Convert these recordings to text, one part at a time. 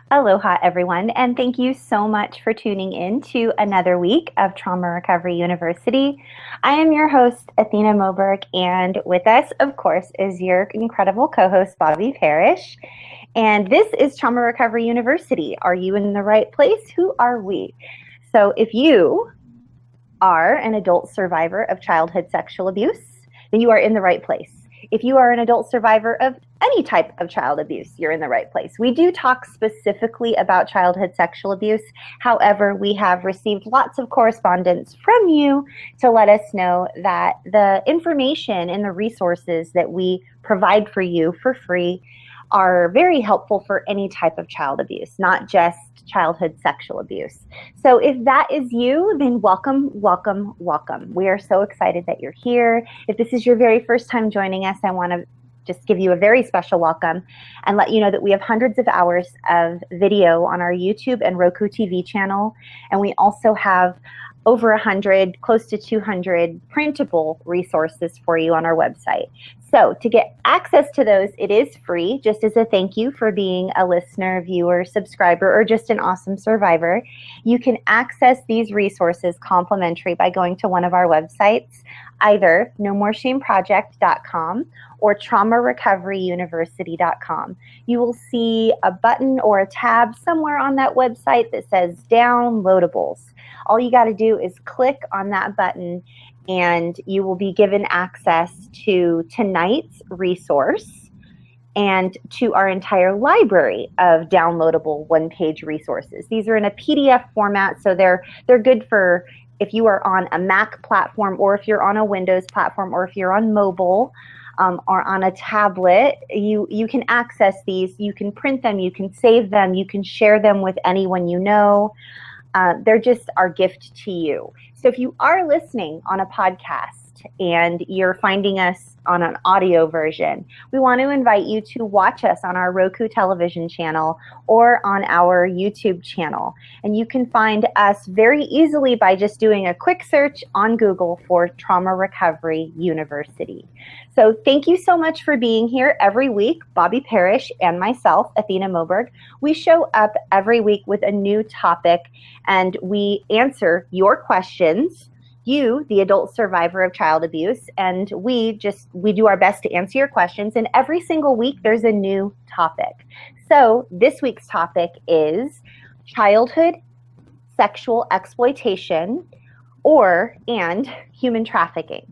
Aloha, everyone, and thank you so much for tuning in to another week of Trauma Recovery University. I am your host, Athena Moberg, and with us, of course, is your incredible co-host, Bobby Parrish. And this is Trauma Recovery University. Are you in the right place? Who are we? So if you are an adult survivor of childhood sexual abuse, then you are in the right place. If you are an adult survivor of any type of child abuse, you're in the right place. We do talk specifically about childhood sexual abuse. However, we have received lots of correspondence from you to let us know that the information and the resources that we provide for you for free are very helpful for any type of child abuse, not just childhood sexual abuse. So if that is you, then welcome, welcome, welcome. We are so excited that you're here. If this is your very first time joining us, I want to just give you a very special welcome and let you know that we have hundreds of hours of video on our YouTube and Roku TV channel. And we also have over 100, close to 200 printable resources for you on our website. So to get access to those, it is free, just as a thank you for being a listener, viewer, subscriber, or just an awesome survivor. You can access these resources complimentary by going to one of our websites, either NoMoreShameProject.com or TraumaRecoveryUniversity.com. You will see a button or a tab somewhere on that website that says Downloadables. All you got to do is click on that button and you will be given access to tonight's resource and to our entire library of downloadable one-page resources. These are in a PDF format, so they're good for if you are on a Mac platform or if you're on a Windows platform or if you're on mobile or on a tablet. You can access these, you can print them, you can save them, you can share them with anyone you know. They're just our gift to you. So if you are listening on a podcast and you're finding us on an audio version, we want to invite you to watch us on our Roku television channel or on our YouTube channel. And you can find us very easily by just doing a quick search on Google for Trauma Recovery University. So thank you so much for being here every week. Bobby Parrish and myself, Athena Moberg, we show up every week with a new topic and we answer your questions. You, the adult survivor of child abuse, and we do our best to answer your questions. And every single week there's a new topic. So this week's topic is childhood sexual exploitation and human trafficking.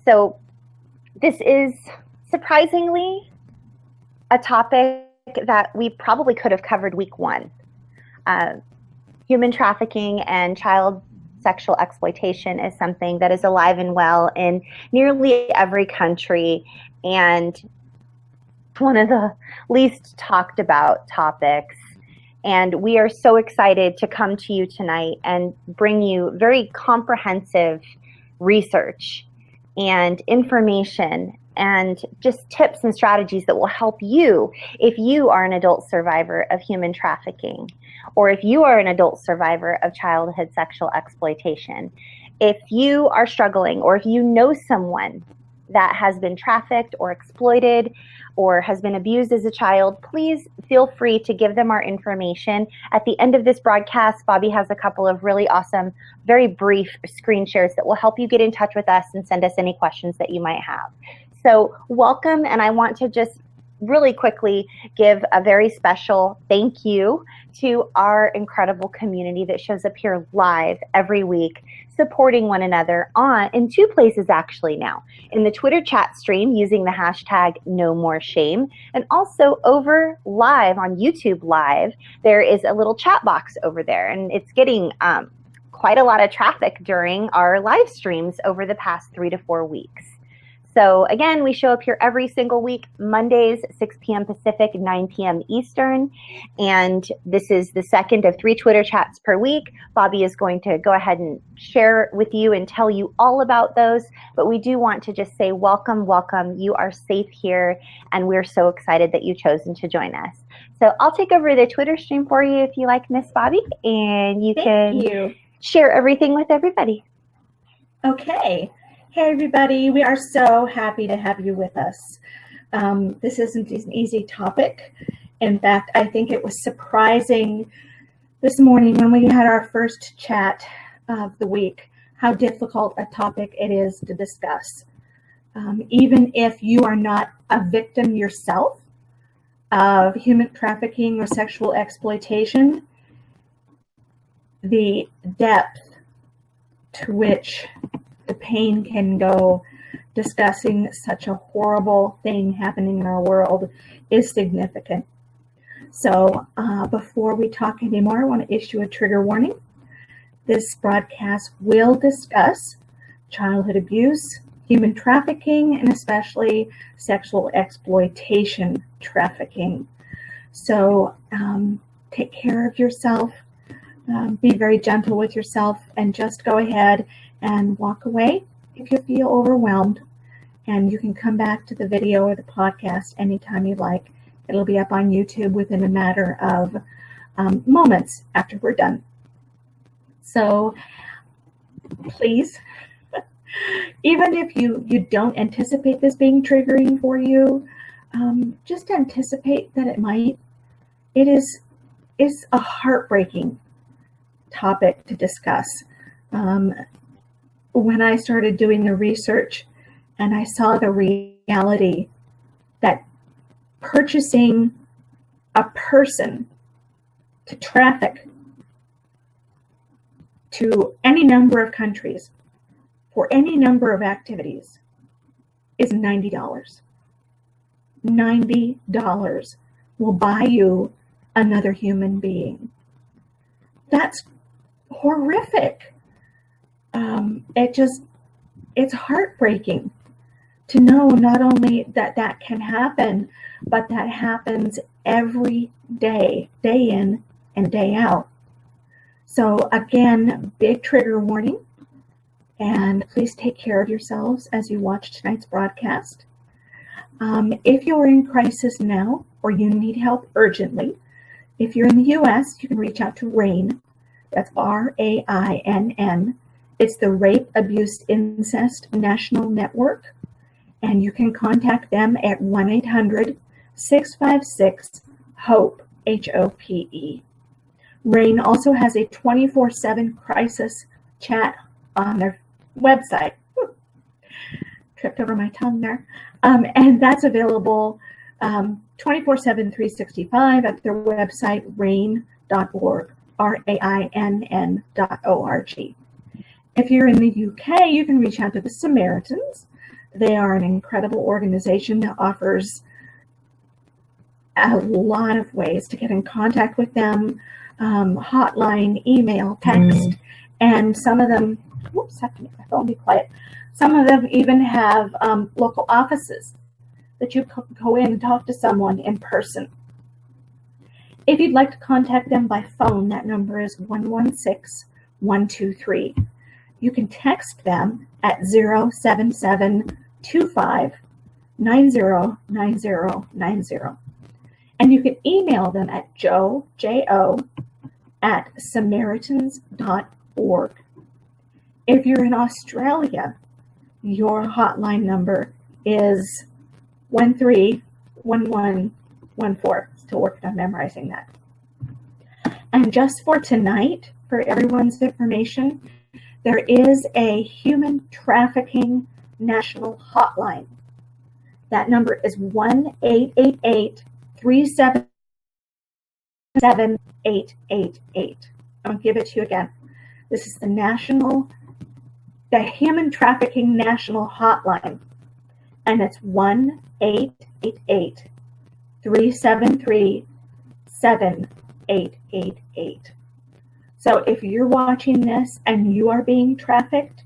So this is surprisingly a topic that we probably could have covered week one. Human trafficking and child sexual exploitation is something that is alive and well in nearly every country and one of the least talked about topics. And we are so excited to come to you tonight and bring you very comprehensive research and information and just tips and strategies that will help you if you are an adult survivor of human trafficking or if you are an adult survivor of childhood sexual exploitation. If you are struggling or if you know someone that has been trafficked or exploited or has been abused as a child, please feel free to give them our information. At the end of this broadcast, Bobby has a couple of really awesome, very brief screen shares that will help you get in touch with us and send us any questions that you might have. So welcome, and I want to just really quickly give a very special thank you to our incredible community that shows up here live every week, supporting one another in two places actually now. In the Twitter chat stream using the hashtag #NoMoreShame, and also over live on YouTube Live, there is a little chat box over there, and it's getting quite a lot of traffic during our live streams over the past 3 to 4 weeks. So again, we show up here every single week, Mondays, 6 p.m. Pacific, 9 p.m. Eastern. And this is the second of 3 Twitter chats per week. Bobby is going to go ahead and share with you and tell you all about those. But we do want to just say welcome, welcome. You are safe here, and we're so excited that you've chosen to join us. So I'll take over the Twitter stream for you if you like, Miss Bobby, and you can share everything with everybody. Okay. Hey, everybody. We are so happy to have you with us. This isn't an easy topic. In fact, I think it was surprising this morning when we had our first chat of the week how difficult a topic it is to discuss. Even if you are not a victim yourself of human trafficking or sexual exploitation, the depth to which the pain can go discussing such a horrible thing happening in our world is significant. So before we talk anymore, I want to issue a trigger warning. This broadcast will discuss childhood abuse, human trafficking, and especially sexual exploitation trafficking. So take care of yourself, be very gentle with yourself, and just go ahead and walk away if you feel overwhelmed. And you can come back to the video or the podcast anytime you like. It'll be up on YouTube within a matter of moments after we're done. So please, even if you don't anticipate this being triggering for you, just anticipate that it might. It's a heartbreaking topic to discuss. When I started doing the research and I saw the reality that purchasing a person to traffic to any number of countries for any number of activities is $90. $90 will buy you another human being. That's horrific. It's heartbreaking to know not only that that can happen, but that happens every day, day in and day out. So again, big trigger warning, and please take care of yourselves as you watch tonight's broadcast. If you're in crisis now or you need help urgently, if you're in the U.S., you can reach out to RAINN. That's RAINN. It's the Rape, Abuse, Incest National Network, and you can contact them at 1-800-656-HOPE, HOPE. RAINN also has a 24/7 crisis chat on their website. Tripped over my tongue there. And that's available 24/7, 365 at their website, rainn.org, RAINN.org. If you're in the UK, you can reach out to the Samaritans. They are an incredible organization that offers a lot of ways to get in contact with them, hotline, email, text, and some of them, whoops, I have to make my phone be quiet. Some of them even have local offices that you can go in and talk to someone in person. If you'd like to contact them by phone, that number is 116-123. You can text them at 07725909090. And you can email them at jo@samaritans.org. If you're in Australia, your hotline number is 131114. Still working on memorizing that. And just for tonight, for everyone's information, there is a human trafficking national hotline. That number is 1-888-377-888. I'll give it to you again. This is the human trafficking national hotline, and it's 1-888-373-7888. So if you're watching this and you are being trafficked,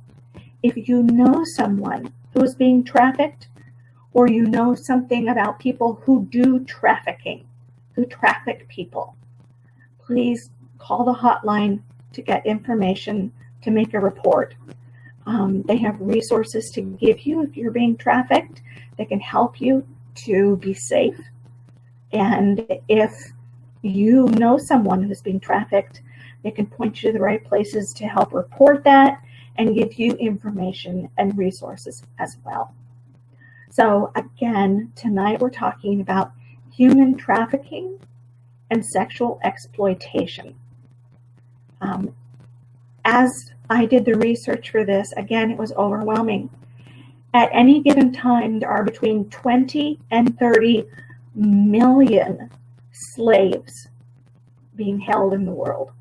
if you know someone who is being trafficked, or you know something about people who do trafficking, who traffic people, please call the hotline to get information, to make a report. They have resources to give you if you're being trafficked. They can help you to be safe. And if you know someone who's being trafficked, they can point you to the right places to help report that and give you information and resources as well. So again, tonight we're talking about human trafficking and sexual exploitation. As I did the research for this, again, it was overwhelming. At any given time, there are between 20 and 30 million slaves being held in the world.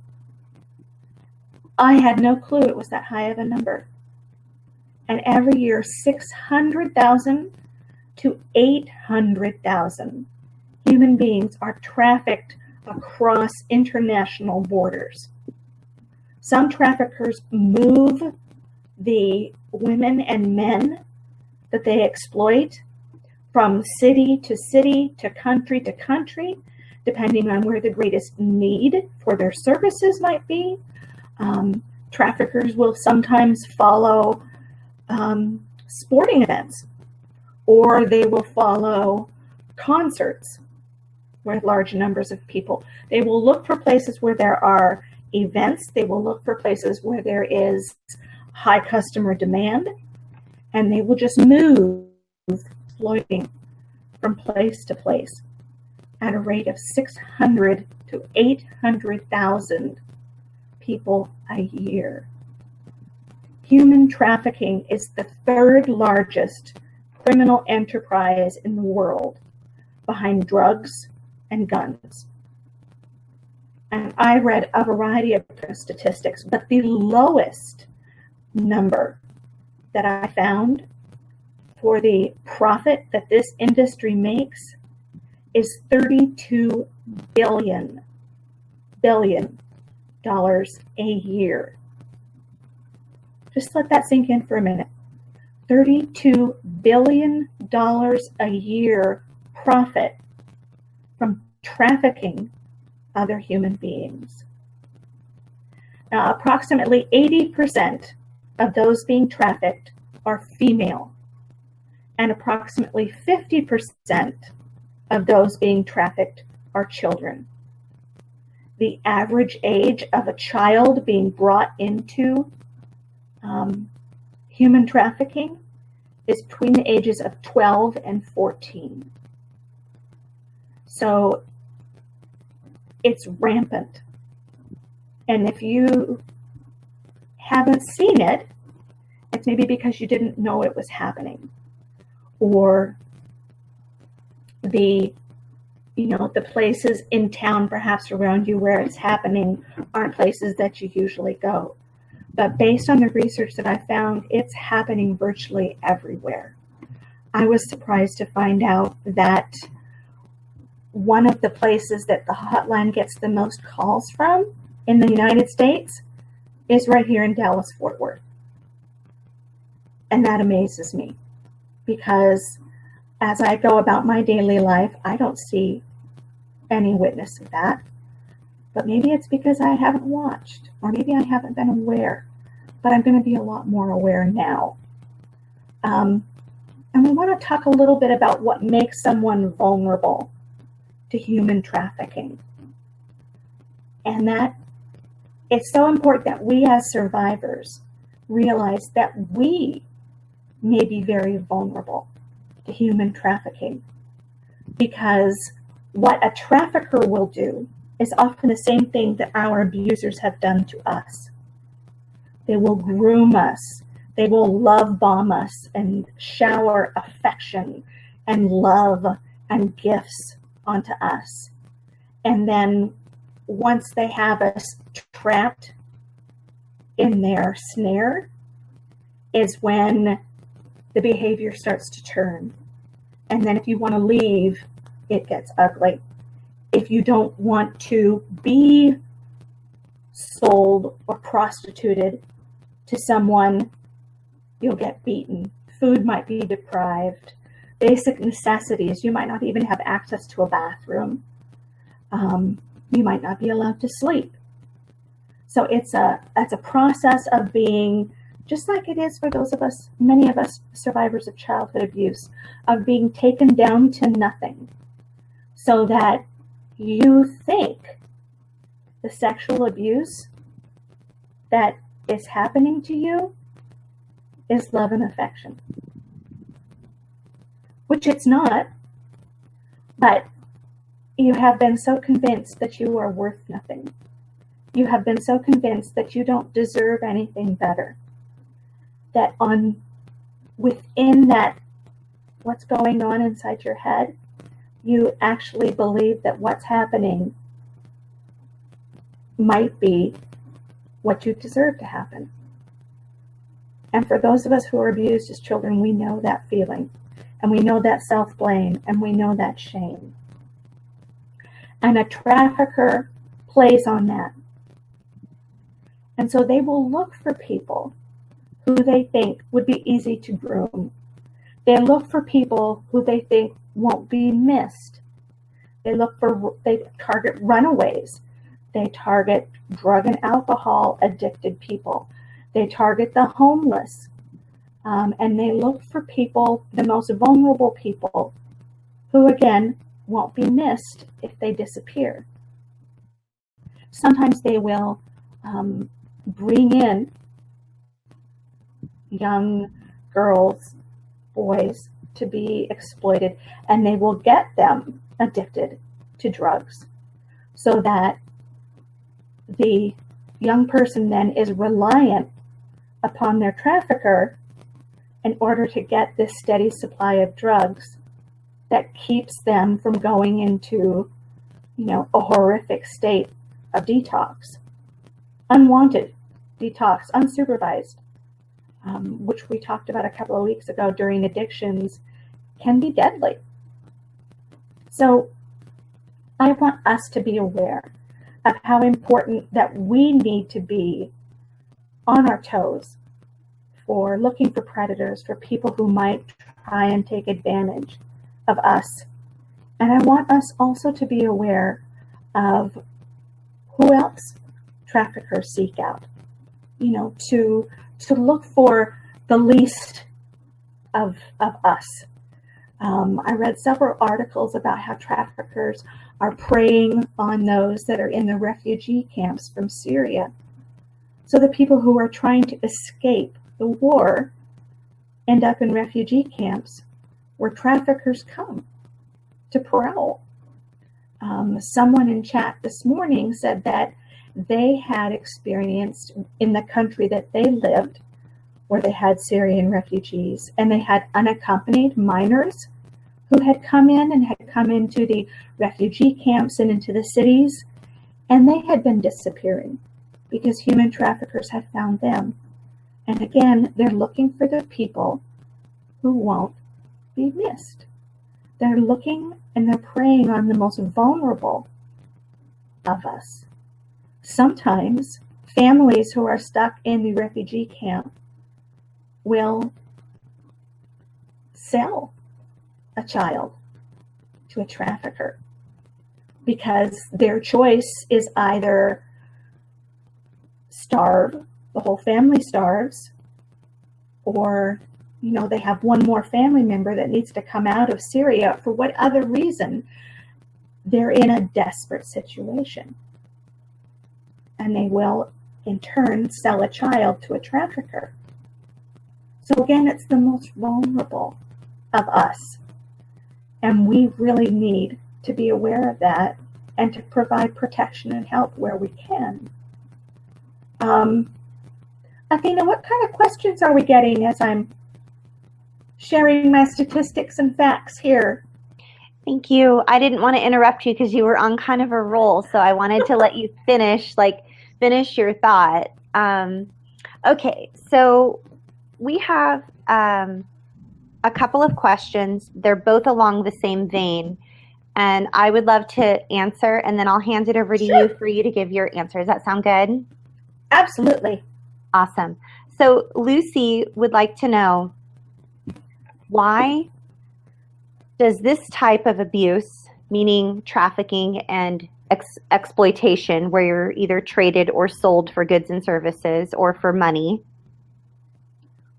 I had no clue it was that high of a number. And every year, 600,000 to 800,000 human beings are trafficked across international borders. Some traffickers move the women and men that they exploit from city to country, depending on where the greatest need for their services might be. Traffickers will sometimes follow sporting events, or they will follow concerts with large numbers of people. They will look for places where there are events. They will look for places where there is high customer demand, and they will just move, exploiting from place to place at a rate of 600 to 800,000 people a year. Human trafficking is the third largest criminal enterprise in the world, behind drugs and guns. And I read a variety of statistics, but the lowest number that I found for the profit that this industry makes is $32 billion a year. Just let that sink in for a minute. $32 billion a year profit from trafficking other human beings. Now, approximately 80% of those being trafficked are female, and approximately 50% of those being trafficked are children. The average age of a child being brought into human trafficking is between the ages of 12 and 14. So it's rampant. And if you haven't seen it, it's maybe because you didn't know it was happening, or the places in town perhaps around you where it's happening aren't places that you usually go. But based on the research that I found, it's happening virtually everywhere. I was surprised to find out that one of the places that the hotline gets the most calls from in the United States is right here in Dallas-Fort Worth. And that amazes me, because as I go about my daily life, I don't see any witness of that. But maybe it's because I haven't watched, or maybe I haven't been aware. But I'm going to be a lot more aware now. And we want to talk a little bit about what makes someone vulnerable to human trafficking. And that it's so important that we as survivors realize that we may be very vulnerable to human trafficking, because what a trafficker will do is often the same thing that our abusers have done to us. They will groom us. They will love bomb us and shower affection and love and gifts onto us. And then once they have us trapped in their snare is when the behavior starts to turn. And then if you want to leave, it gets ugly. If you don't want to be sold or prostituted to someone, you'll get beaten food might be deprived, basic necessities. You might not even have access to a bathroom. You might not be allowed to sleep. So it's a process of being, just like it is for those of us, many of us survivors of childhood abuse, of being taken down to nothing, so that you think the sexual abuse that is happening to you is love and affection, which it's not, but you have been so convinced that you are worth nothing. You have been so convinced that you don't deserve anything better, that within that, what's going on inside your head, you actually believe that what's happening might be what you deserve to happen. And for those of us who are abused as children, we know that feeling, and we know that self-blame, and we know that shame. And a trafficker plays on that. And so they will look for people who they think would be easy to groom. They look for people who they think won't be missed. They target runaways. They target drug and alcohol addicted people. They target the homeless. And they look for people, the most vulnerable people, who again won't be missed if they disappear. Sometimes they will bring in young girls, boys, to be exploited, and they will get them addicted to drugs, so that the young person then is reliant upon their trafficker in order to get this steady supply of drugs that keeps them from going into, a horrific state of detox. Unwanted detox, unsupervised, which we talked about a couple of weeks ago during addictions, can be deadly. So I want us to be aware of how important that we need to be on our toes for looking for predators, for people who might try and take advantage of us. And I want us also to be aware of who else traffickers seek out, to look for the least of us. I read several articles about how traffickers are preying on those that are in the refugee camps from Syria. So the people who are trying to escape the war end up in refugee camps where traffickers come to prowl. Someone in chat this morning said that they had experienced in the country that they lived, where they had Syrian refugees, and they had unaccompanied minors who had come in and had come into the refugee camps and into the cities, and they had been disappearing because human traffickers had found them. And again, they're looking for the people who won't be missed. They're looking and they're preying on the most vulnerable of us. Sometimes families who are stuck in the refugee camp will sell a child to a trafficker because their choice is either starve, the whole family starves, or they have one more family member that needs to come out of Syria for what other reason. They're in a desperate situation, and they will in turn sell a child to a trafficker. So again, it's the most vulnerable of us, and we really need to be aware of that and to provide protection and help where we can. Athena, what kind of questions are we getting as I'm sharing my statistics and facts here? Thank you. I didn't want to interrupt you because you were on kind of a roll, so I wanted to let you finish your thought. Okay, so we have a couple of questions. They're both along the same vein, and I would love to answer, and then I'll hand it over to you for you to give your answer. Does that sound good? Absolutely. Awesome. So Lucy would like to know, Why does this type of abuse, meaning trafficking and exploitation, where you're either traded or sold for goods and services or for money,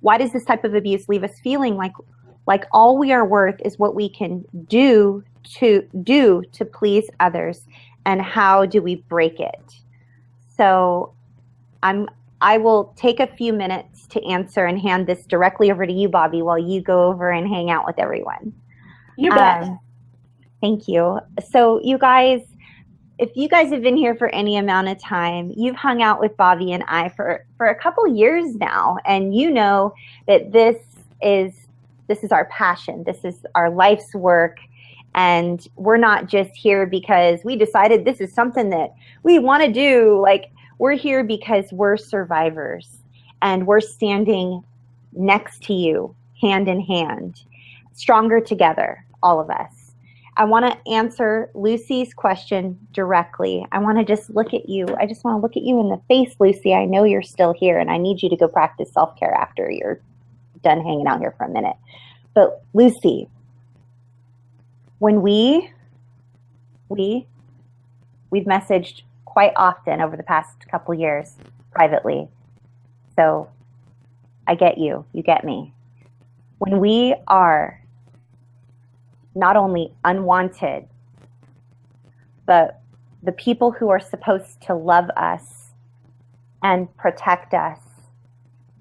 why does this type of abuse leave us feeling like all we are worth is what we can do to please others, and how do we break it? So I will take a few minutes to answer and hand this directly over to you, Bobby, while you go over and hang out with everyone. You bet. Thank you. So you guys, if you guys have been here for any amount of time, you've hung out with Bobby and I for a couple years now, and you know that this is our passion. This is our life's work, and we're not just here because we decided this is something that we want to do. Like, we're here because we're survivors, and we're standing next to you, hand in hand, stronger together, all of us. I want to answer Lucy's question directly. I want to just look at you. I just want to look at you in the face, Lucy. I know you're still here, and I need you to go practice self-care after you're done hanging out here for a minute. But Lucy, when we've messaged quite often over the past couple years privately, so I get you, you get me. When we are not only unwanted, but the people who are supposed to love us and protect us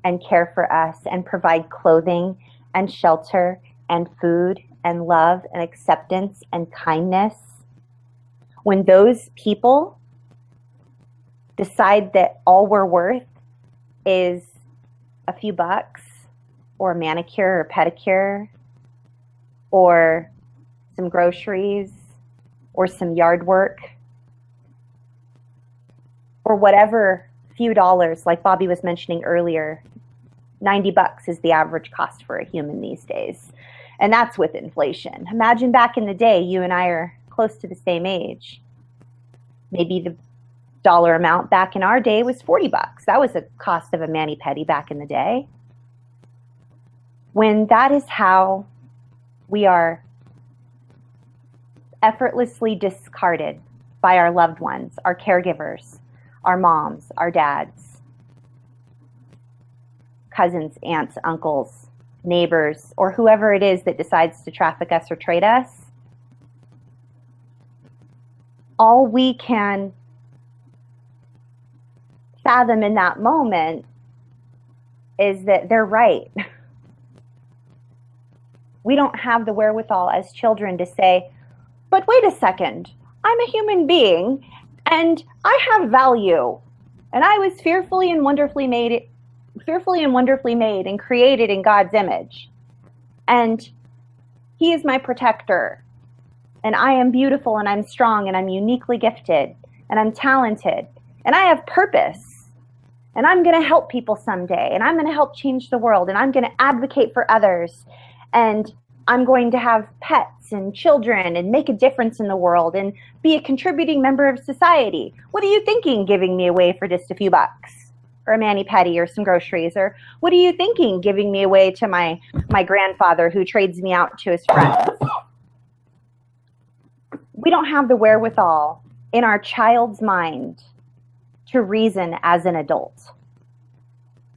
and care for us and provide clothing and shelter and food and love and acceptance and kindness, when those people decide that all we're worth is a few bucks or a manicure or pedicure or some groceries or some yard work or whatever few dollars, like Bobby was mentioning earlier, $90 is the average cost for a human these days. And that's with inflation. Imagine back in the day, you and I are close to the same age. Maybe the dollar amount back in our day was $40. That was the cost of a mani-pedi back in the day. When that is how we are effortlessly discarded by our loved ones, our caregivers, our moms, our dads, cousins, aunts, uncles, neighbors, or whoever it is that decides to traffic us or trade us, all we can fathom in that moment is that they're right. We don't have the wherewithal as children to say, but wait a second, I'm a human being and I have value, and I was fearfully and wonderfully made and created in God's image, and He is my protector, and I am beautiful and I'm strong and I'm uniquely gifted and I'm talented and I have purpose, and I'm going to help people someday, and I'm going to help change the world, and I'm going to advocate for others, and I'm going to have pets and children and make a difference in the world and be a contributing member of society. What are you thinking, giving me away for just a few bucks or a mani-pedi or some groceries? Or what are you thinking, giving me away to my grandfather who trades me out to his friends? We don't have the wherewithal in our child's mind to reason as an adult.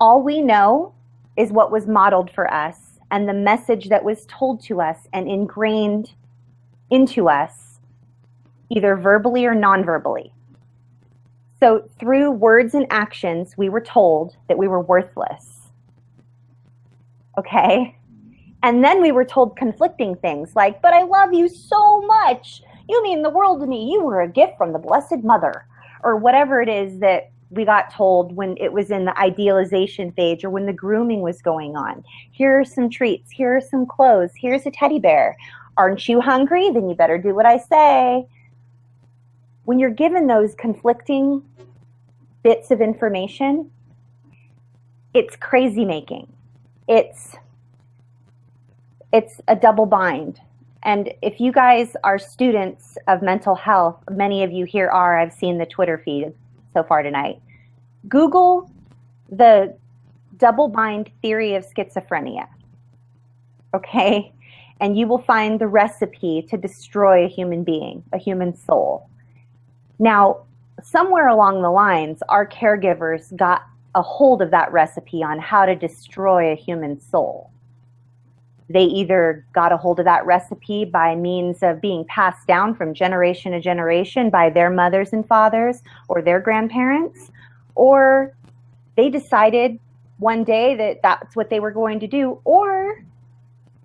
All we know is what was modeled for us and the message that was told to us and ingrained into us, either verbally or non-verbally. So through words and actions, we were told that we were worthless. Okay? And then we were told conflicting things like, but I love you so much. You mean the world to me. You were a gift from the Blessed Mother. Or whatever it is that we got told when it was in the idealization phase or when the grooming was going on. Here are some treats. Here are some clothes. Here's a teddy bear. Aren't you hungry? Then you better do what I say. When you're given those conflicting bits of information, it's crazy making. It's a double bind. And if you guys are students of mental health, many of you here are, I've seen the Twitter feed so far tonight. Google the double bind theory of schizophrenia. okay? And you will find the recipe to destroy a human being, a human soul. Now, somewhere along the lines, our caregivers got a hold of that recipe on how to destroy a human soul. They either got a hold of that recipe by means of being passed down from generation to generation by their mothers and fathers or their grandparents, or they decided one day that that's what they were going to do, or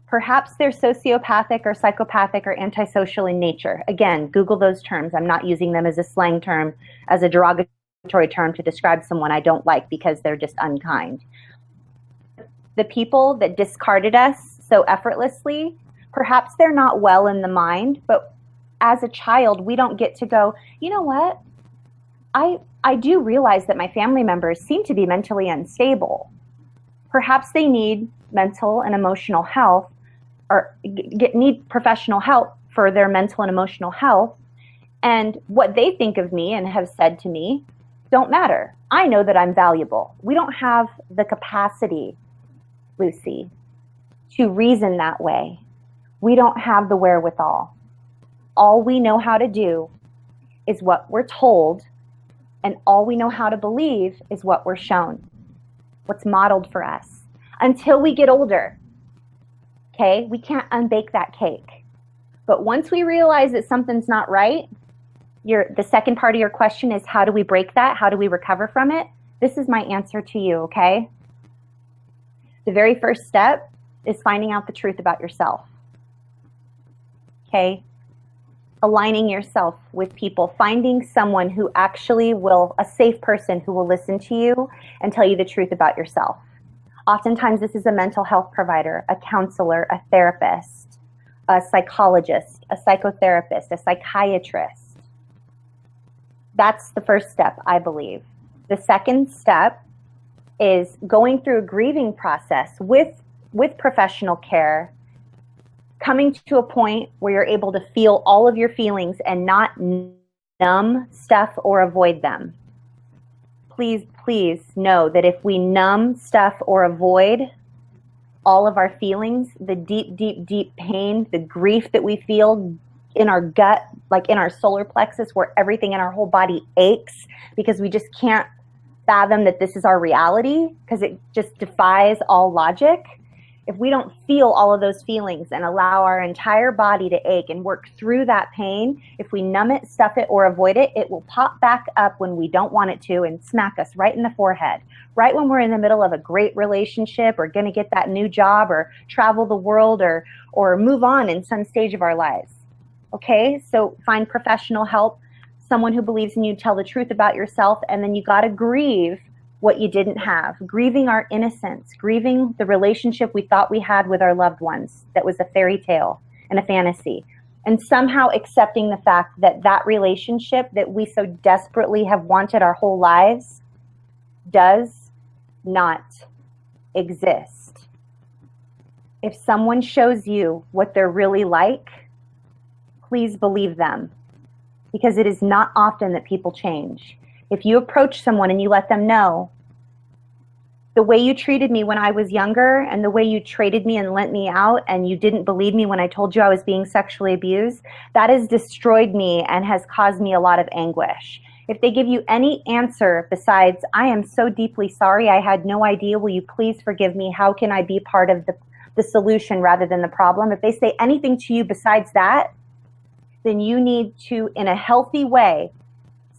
perhaps they're sociopathic or psychopathic or antisocial in nature. Again, Google those terms. I'm not using them as a slang term, as a derogatory term to describe someone I don't like because they're just unkind. The people that discarded us so effortlessly, perhaps they're not well in the mind, but as a child, we don't get to go, you know what? I do realize that my family members seem to be mentally unstable. Perhaps they need mental and emotional health, or need professional help for their mental and emotional health. And what they think of me and have said to me don't matter. I know that I'm valuable. We don't have the capacity, Lucy, to reason that way. We don't have the wherewithal. All we know how to do is what we're told, and all we know how to believe is what we're shown, what's modeled for us. Until we get older, okay, we can't unbake that cake. But once we realize that something's not right, the second part of your question is, how do we break that? How do we recover from it? This is my answer to you, okay? The very first step is finding out the truth about yourself, okay? Aligning yourself with people, finding someone who actually will, a safe person who will listen to you and tell you the truth about yourself. Oftentimes this is a mental health provider, a counselor, a therapist, a psychologist, a psychotherapist, a psychiatrist. That's the first step, I believe. The second step is going through a grieving process with professional care, coming to a point where you're able to feel all of your feelings and not numb stuff or avoid them. Please know that if we numb stuff or avoid all of our feelings, the deep pain, the grief that we feel in our gut, like in our solar plexus, where everything in our whole body aches because we just can't fathom that this is our reality, because it just defies all logic. If we don't feel all of those feelings and allow our entire body to ache and work through that pain, if we numb it, stuff it, or avoid it, it will pop back up when we don't want it to and smack us right in the forehead. Right when we're in the middle of a great relationship or going to get that new job or travel the world or move on in some stage of our lives. Okay, so find professional help, someone who believes in you, tell the truth about yourself, and then you got to grieve what you didn't have, grieving our innocence, grieving the relationship we thought we had with our loved ones that was a fairy tale and a fantasy, and somehow accepting the fact that that relationship that we so desperately have wanted our whole lives does not exist. If someone shows you what they're really like, please believe them, because it is not often that people change. If you approach someone and you let them know, the way you treated me when I was younger and the way you traded me and lent me out and you didn't believe me when I told you I was being sexually abused, that has destroyed me and has caused me a lot of anguish. If they give you any answer besides, I am so deeply sorry, I had no idea, will you please forgive me, how can I be part of the solution rather than the problem? If they say anything to you besides that, then you need to, in a healthy way,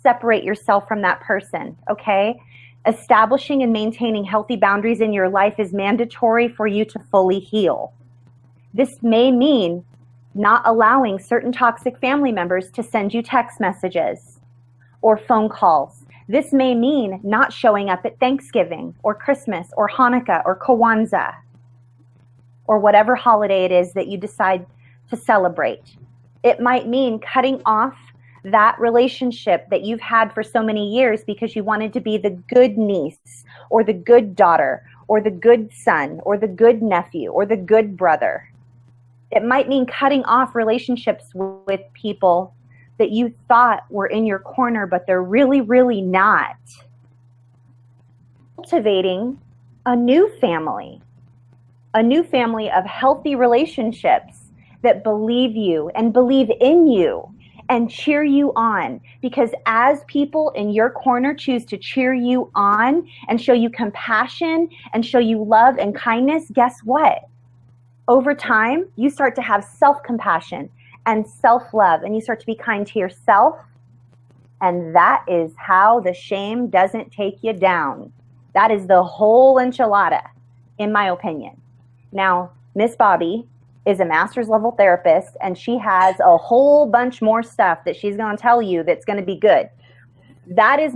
separate yourself from that person, okay? Establishing and maintaining healthy boundaries in your life is mandatory for you to fully heal. This may mean not allowing certain toxic family members to send you text messages or phone calls. This may mean not showing up at Thanksgiving or Christmas or Hanukkah or Kwanzaa or whatever holiday it is that you decide to celebrate. It might mean cutting off that relationship that you've had for so many years because you wanted to be the good niece or the good daughter or the good son or the good nephew or the good brother. It might mean cutting off relationships with people that you thought were in your corner, but they're really, really not. Cultivating a new family. a new family of healthy relationships that believe you and believe in you and cheer you on. Because as people in your corner choose to cheer you on and show you compassion and show you love and kindness, guess what? Over time, you start to have self-compassion and self-love, and you start to be kind to yourself. And that is how the shame doesn't take you down. That is the whole enchilada, in my opinion. Now, Miss Bobby is a master's level therapist, and she has a whole bunch more stuff that she's going to tell you that's going to be good. That is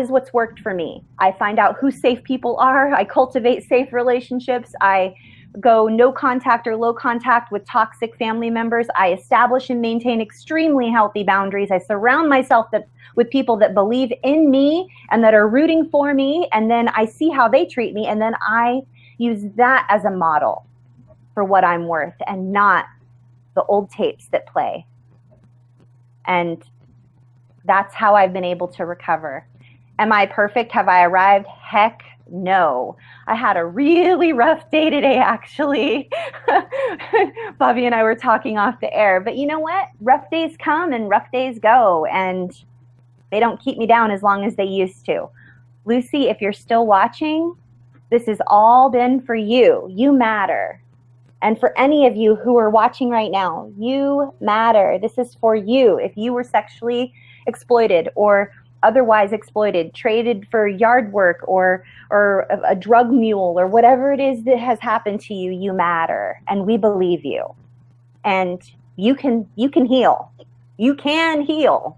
what's worked for me. I find out who safe people are. I cultivate safe relationships. I go no contact or low contact with toxic family members. I establish and maintain extremely healthy boundaries. I surround myself with people that believe in me and that are rooting for me. And then I see how they treat me. And then I use that as a model for what I'm worth, and not the old tapes that play. And that's how I've been able to recover. Am I perfect? Have I arrived? Heck no. I had a really rough day today, actually. Bobby and I were talking off the air, but you know what? Rough days come and rough days go, and they don't keep me down as long as they used to. Lucy, if you're still watching, this has all been for you. You matter. And for any of you who are watching right now, you matter. This is for you. If you were sexually exploited or otherwise exploited, traded for yard work or a drug mule or whatever it is that has happened to you, you matter. And we believe you. And you can heal. You can heal.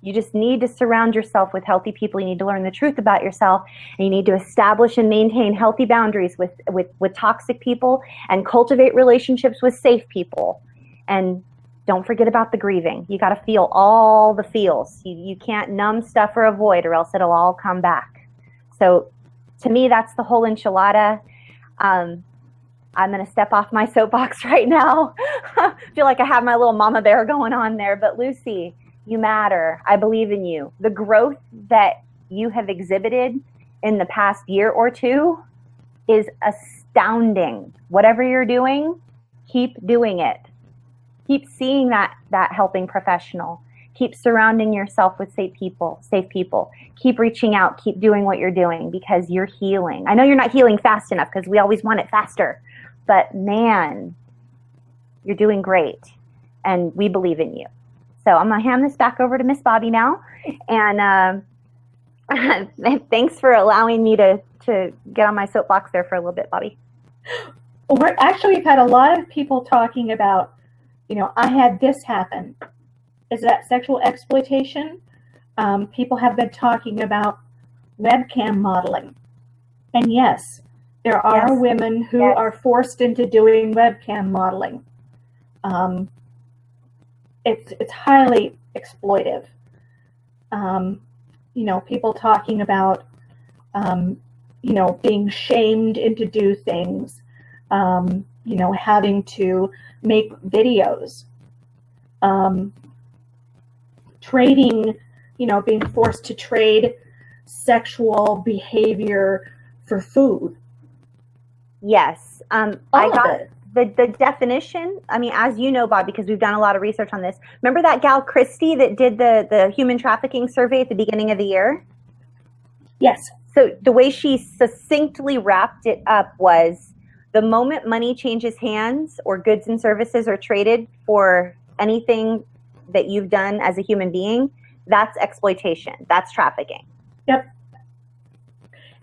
You just need to surround yourself with healthy people. You need to learn the truth about yourself. And you need to establish and maintain healthy boundaries with toxic people and cultivate relationships with safe people. And don't forget about the grieving. You got to feel all the feels. You can't numb stuff or avoid, or else it'll all come back. So to me, that's the whole enchilada. I'm going to step off my soapbox right now. I feel like I have my little mama bear going on there. But Lucy, you matter. I believe in you. The growth that you have exhibited in the past year or two is astounding. Whatever you're doing, keep doing it. Keep seeing that helping professional. Keep surrounding yourself with safe people. Keep reaching out. Keep doing what you're doing, because you're healing. I know you're not healing fast enough, because we always want it faster. But man, you're doing great. And we believe in you. So I'm going to hand this back over to Miss Bobby now. And thanks for allowing me to get on my soapbox there for a little bit, Bobby. Well, we've had a lot of people talking about, I had this happen. Is that sexual exploitation? People have been talking about webcam modeling. And yes, there are women who are forced into doing webcam modeling. It's highly exploitive. People talking about, being shamed into do things, having to make videos, trading, being forced to trade sexual behavior for food. Yes. I got the definition. I mean, as you know, Bob, because we've done a lot of research on this. Remember that gal Christy that did the human trafficking survey at the beginning of the year? Yes. So the way she succinctly wrapped it up was, the moment money changes hands or goods and services are traded for anything that you've done as a human being, that's exploitation. That's trafficking. Yep.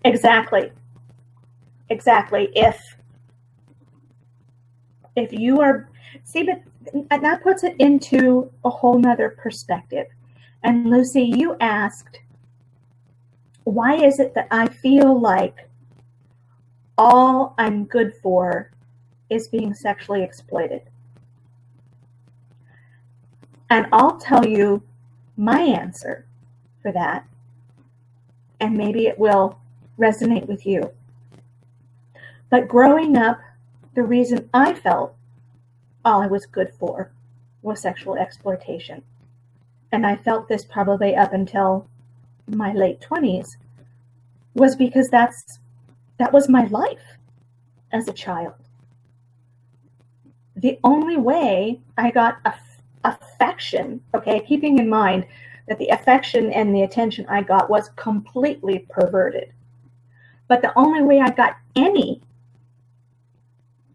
Exactly. If you are, but that puts it into a whole nother perspective. And Lucy, you asked, why is it that I feel like all I'm good for is being sexually exploited? And I'll tell you my answer for that, and maybe it will resonate with you. But growing up, the reason I felt all I was good for was sexual exploitation. And I felt this probably up until my late 20s, was because that was my life. as a child. The only way I got affection, okay, keeping in mind that the affection and the attention I got was completely perverted, but the only way I got any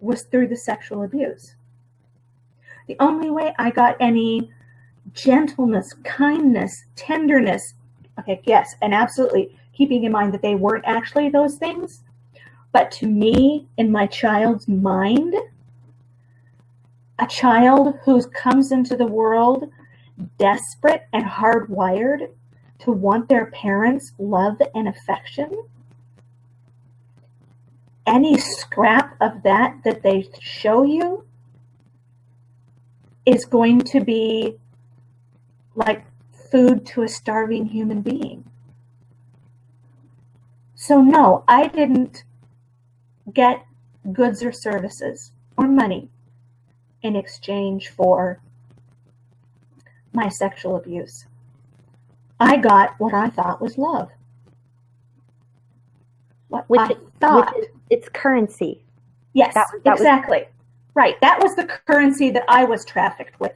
was through the sexual abuse. The only way I got any gentleness, kindness, tenderness, okay, yes, and absolutely keeping in mind that they weren't actually those things, but to me, in my child's mind, a child who comes into the world desperate and hardwired to want their parents' love and affection, any scrap of that they show you is going to be like food to a starving human being. So no, I didn't get goods or services or money in exchange for my sexual abuse. I got what I thought was love. It's currency. Yes, exactly. Right. That was the currency that I was trafficked with.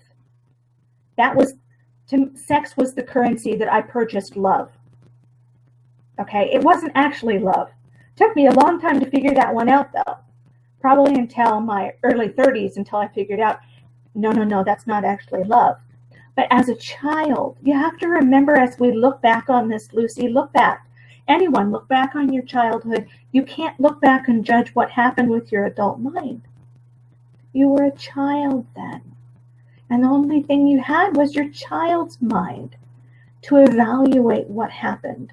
Sex was the currency that I purchased love. Okay. It wasn't actually love. It took me a long time to figure that one out, though. Probably until my early 30s, until I figured out, no, that's not actually love. But as a child, you have to remember, as we look back on this, Lucy, look back. Anyone, look back on your childhood. You can't look back and judge what happened with your adult mind. You were a child then. And the only thing you had was your child's mind to evaluate what happened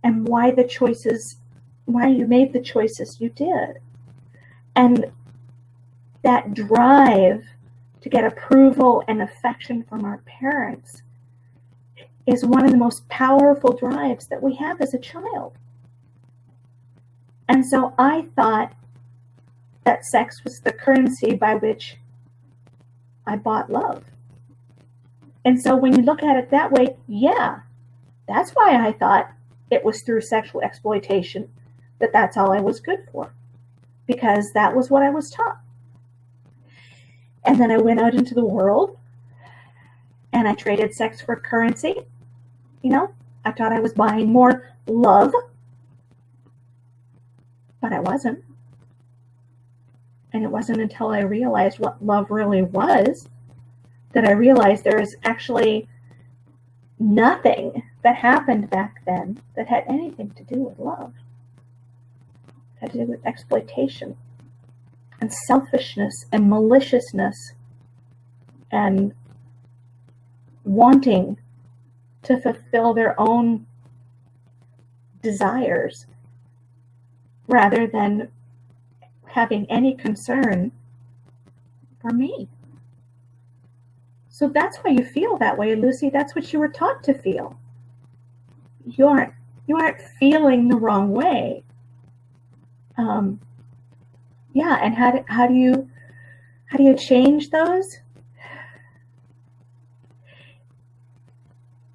and why you made the choices you did. And that drive to get approval and affection from our parents is one of the most powerful drives that we have as a child. And so I thought that sex was the currency by which I bought love. And so when you look at it that way, yeah, that's why I thought it was through sexual exploitation that's all I was good for, because that was what I was taught. And then I went out into the world and I traded sex for currency. I thought I was buying more love, but I wasn't. And it wasn't until I realized what love really was that I realized there is actually nothing that happened back then that had anything to do with love. It had to do with exploitation and selfishness and maliciousness and wanting to fulfill their own desires rather than having any concern for me. So that's why you feel that way, Lucy. That's what you were taught to feel. You aren't feeling the wrong way. Yeah, and how do you change those?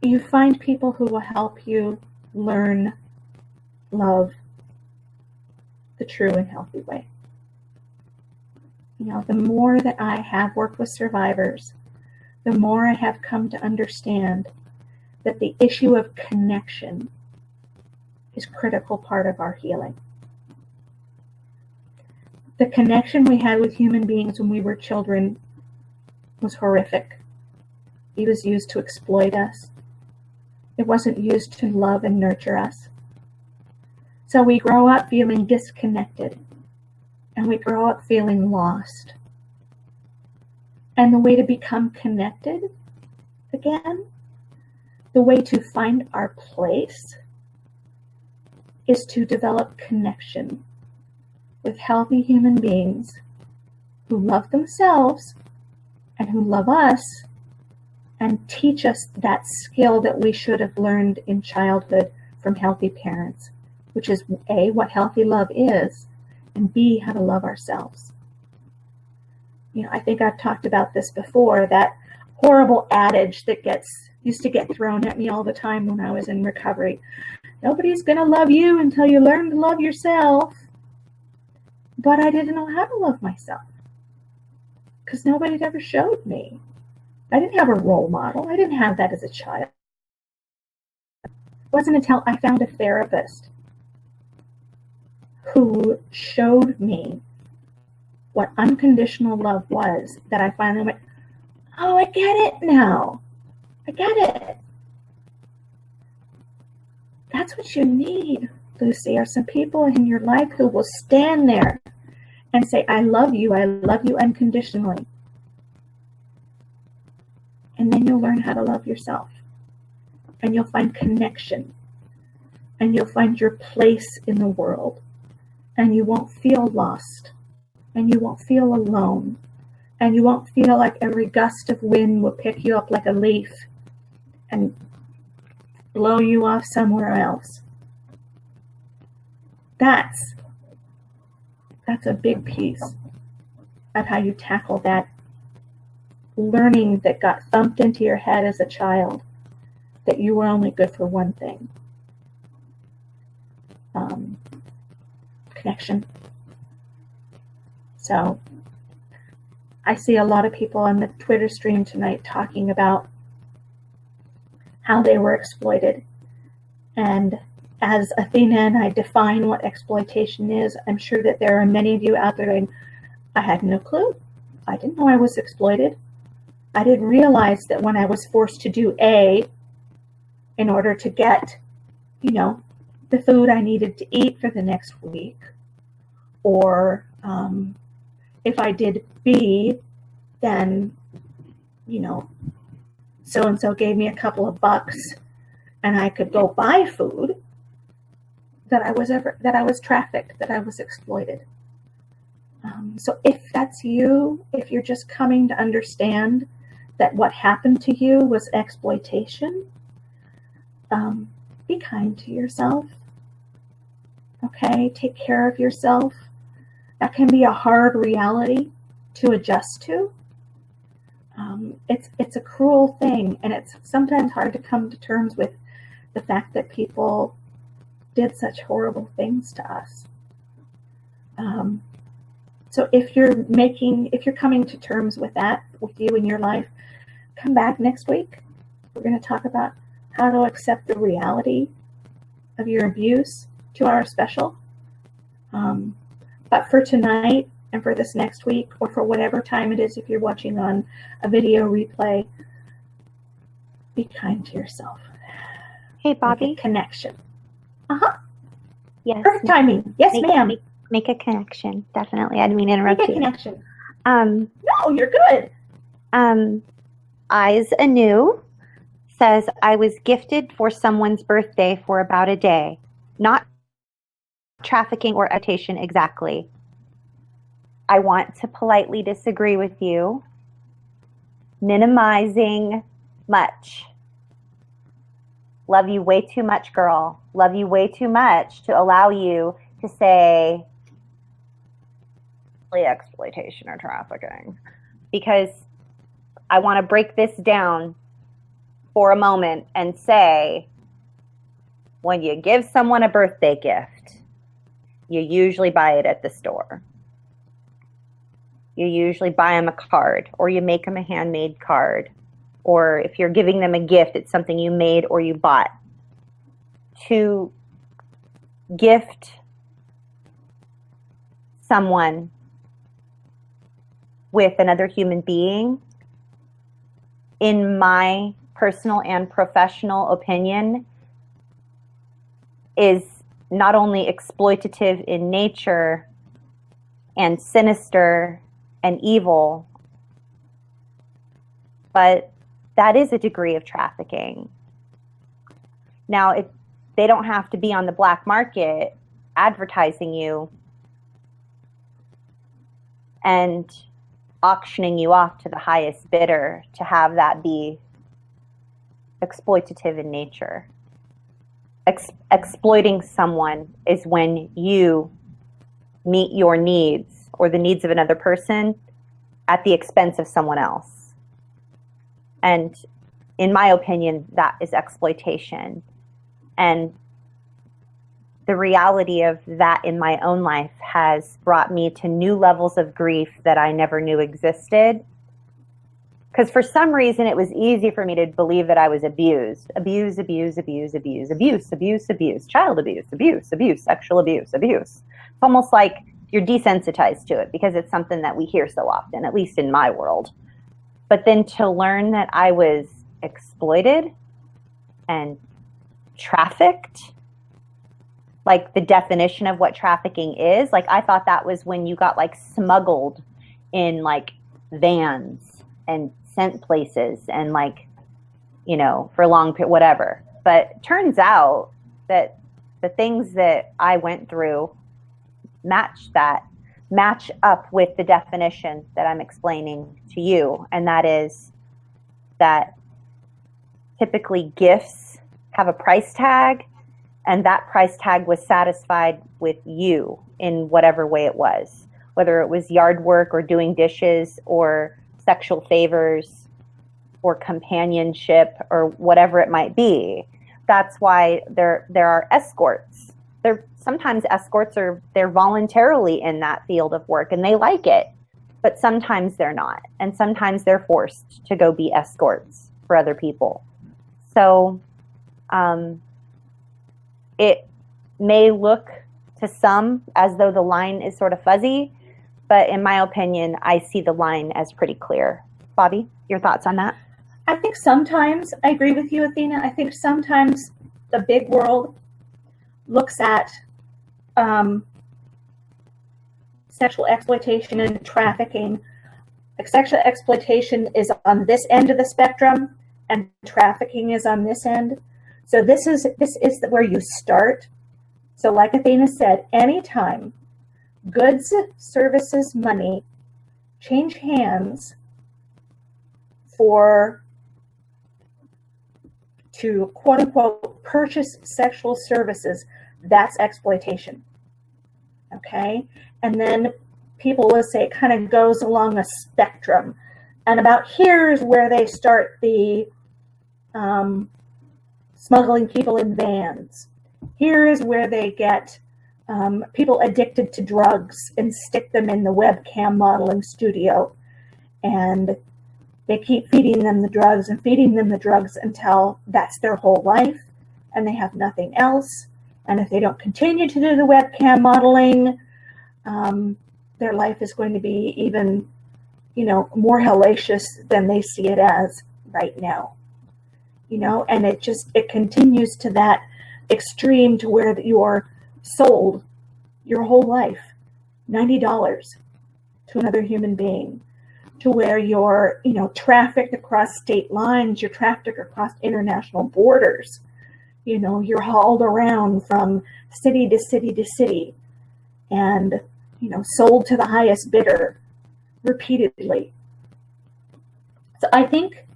You find people who will help you learn love the true and healthy way. The more that I have worked with survivors, the more I have come to understand that the issue of connection is a critical part of our healing. The connection we had with human beings when we were children was horrific. It was used to exploit us. It wasn't used to love and nurture us. So we grow up feeling disconnected, and we grow up feeling lost. And the way to become connected again, the way to find our place, is to develop connection with healthy human beings who love themselves and who love us and teach us that skill that we should have learned in childhood from healthy parents, which is A, what healthy love is, and B, how to love ourselves. I think I've talked about this before, that horrible adage that used to get thrown at me all the time when I was in recovery. Nobody's going to love you until you learn to love yourself. but I didn't know how to love myself because nobody had ever showed me. I didn't have a role model. I didn't have that as a child. It wasn't until I found a therapist who showed me what unconditional love was that I finally went, oh, I get it now. I get it. That's what you need, Lucy, are some people in your life who will stand there and say, I love you unconditionally. And then you'll learn how to love yourself. And you'll find connection. And you'll find your place in the world. And you won't feel lost. And you won't feel alone. And you won't feel like every gust of wind will pick you up like a leaf and blow you off somewhere else. That's a big piece of how you tackle that learning that got thumped into your head as a child, that you were only good for one thing. Connection. So I see a lot of people on the Twitter stream tonight talking about how they were exploited. And as Athena and I define what exploitation is, I'm sure that there are many of you out there going, I had no clue. I didn't know I was exploited. I didn't realize that when I was forced to do A in order to get, the food I needed to eat for the next week, or if I did B, then, so-and-so gave me a couple of bucks and I could go buy food, that I was trafficked, that I was exploited. So if that's you, if you're just coming to understand that what happened to you was exploitation, be kind to yourself. Okay, take care of yourself. That can be a hard reality to adjust to. It's a cruel thing, and it's sometimes hard to come to terms with the fact that people did such horrible things to us. So if you're coming to terms with that, with you in your life, come back next week. We're going to talk about how to accept the reality of your abuse, 2-hour special. But for tonight and for this next week, or for whatever time it is, if you're watching on a video replay, be kind to yourself. Hey, Bobby. Make a connection. Yes. Perfect timing. Yes, ma'am. Make a connection. Definitely. I didn't mean to interrupt you. Make a connection. No, you're good. Eyes Anew says, I was gifted for someone's birthday for about a day. Not trafficking or exploitation exactly. I want to politely disagree with you. Minimizing much. Love you way too much, girl. Love you way too much to allow you to say exploitation or trafficking. Because I want to break this down for a moment and say, when you give someone a birthday gift, you usually buy it at the store. You usually buy them a card, or you make them a handmade card. Or if you're giving them a gift, it's something you made or you bought. To gift someone with another human being, in my personal and professional opinion, is not only exploitative in nature and sinister and evil, but that is a degree of trafficking. Now, they don't have to be on the black market advertising you and auctioning you off to the highest bidder to have that be exploitative in nature. Exploiting someone is when you meet your needs or the needs of another person at the expense of someone else. And in my opinion, that is exploitation. And the reality of that in my own life has brought me to new levels of grief that I never knew existed. Because for some reason, it was easy for me to believe that I was abused. Abuse, abuse, abuse, abuse, abuse, abuse, abuse, child abuse, abuse, abuse, sexual abuse, abuse. It's almost like you're desensitized to it because it's something that we hear so often, at least in my world. But then to learn that I was exploited and trafficked, like the definition of what trafficking is, like I thought that was when you got like smuggled in like vans and sent places and like, you know, for long whatever. But turns out that the things that I went through match up with the definition that I'm explaining to you. And that is that typically gifts have a price tag, and that price tag was satisfied with you in whatever way it was, whether it was yard work or doing dishes or sexual favors or companionship or whatever it might be. That's why there are escorts. Sometimes escorts they're voluntarily in that field of work and they like it, but sometimes they're not, and sometimes they're forced to go be escorts for other people. So it may look to some as though the line is sort of fuzzy, but in my opinion, I see the line as pretty clear. Bobby, your thoughts on that? I think sometimes, I agree with you, Athena, I think sometimes the big world looks at sexual exploitation and trafficking. Like sexual exploitation is on this end of the spectrum and trafficking is on this end. So this is where you start. So like Athena said, anytime goods, services, money change hands to quote unquote purchase sexual services, that's exploitation. Okay? And then people will say it kind of goes along a spectrum. And about here's where they start the smuggling people in vans. Here is where they get people addicted to drugs and stick them in the webcam modeling studio. And they keep feeding them the drugs and feeding them the drugs until that's their whole life and they have nothing else. And if they don't continue to do the webcam modeling, their life is going to be even, more hellacious than they see it as right now. And it continues to that extreme to where you are sold your whole life, $90 to another human being, to where you're, trafficked across state lines, you're trafficked across international borders. You're hauled around from city to city to city and, sold to the highest bidder repeatedly. So I think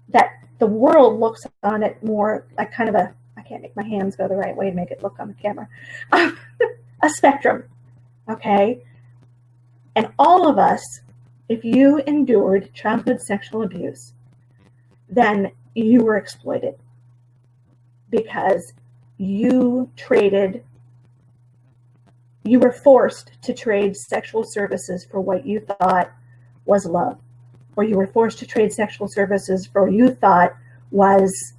that the world looks on it more like kind of I can't make my hands go the right way to make it look on the camera, a spectrum, okay? And all of us, if you endured childhood sexual abuse, then you were exploited because you were forced to trade sexual services for what you thought was love, or you were forced to trade sexual services for what you thought was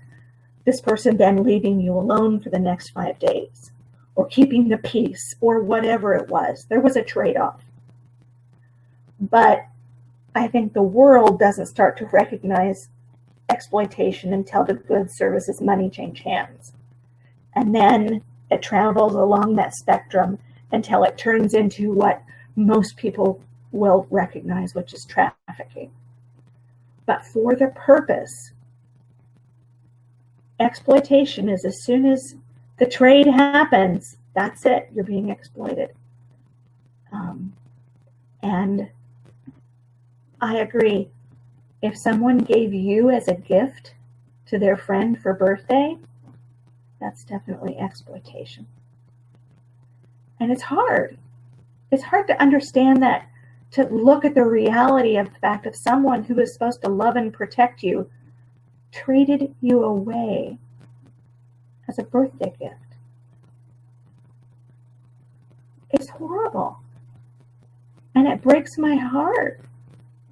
this person then leaving you alone for the next 5 days, or keeping the peace, or whatever it was. There was a trade-off. But I think the world doesn't start to recognize exploitation until the goods, services, money change hands. And then it travels along that spectrum until it turns into what most people will recognize, which is trafficking. But for the purpose, exploitation is as soon as the trade happens, that's it, you're being exploited. And I agree. If someone gave you as a gift to their friend for birthday, that's definitely exploitation. And it's hard. It's hard to understand that, to look at the reality of the fact of someone who is supposed to love and protect you traded you away as a birthday gift. It's horrible. And it breaks my heart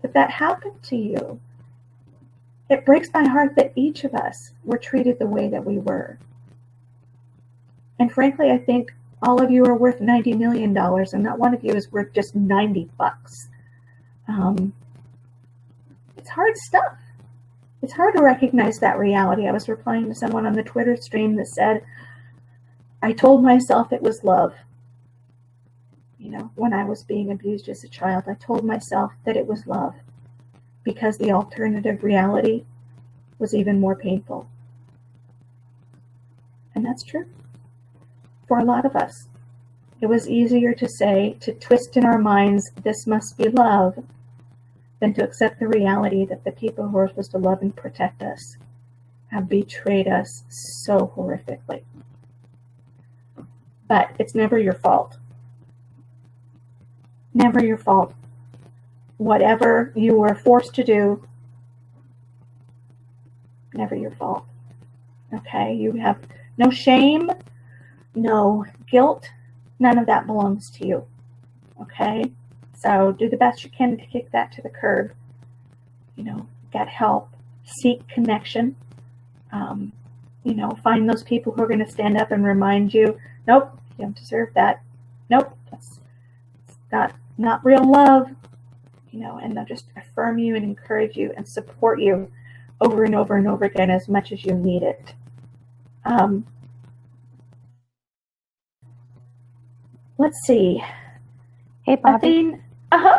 that that happened to you. It breaks my heart that each of us were treated the way that we were. And frankly, I think all of you are worth $90 million, and not one of you is worth just 90 bucks. It's hard stuff. It's hard to recognize that reality. I was replying to someone on the Twitter stream that said, I told myself it was love. You know, when I was being abused as a child, I told myself that it was love because the alternative reality was even more painful. And that's true. For a lot of us, it was easier to say, to twist in our minds, this must be love, than to accept the reality that the people who are supposed to love and protect us have betrayed us so horrifically. But it's never your fault. Never your fault. Whatever you were forced to do, never your fault. Okay? You have no shame, no guilt. None of that belongs to you. Okay? So do the best you can to kick that to the curb. You know, get help, seek connection. You know, find those people who are going to stand up and remind you, nope, you don't deserve that. Nope, that's not real love. You know, and they'll just affirm you and encourage you and support you over and over and over again as much as you need it. Let's see. Hey, Bobby. Uh-huh.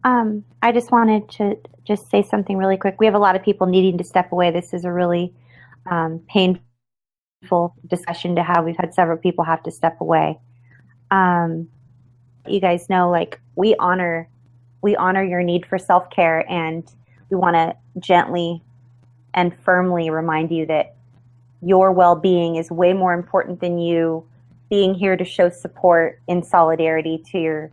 I just wanted to just say something really quick. We have a lot of people needing to step away. This is a really painful discussion to have. We've had several people have to step away. You guys know, like, we honor your need for self-care, and we want to gently and firmly remind you that your well-being is way more important than you being here to show support in solidarity to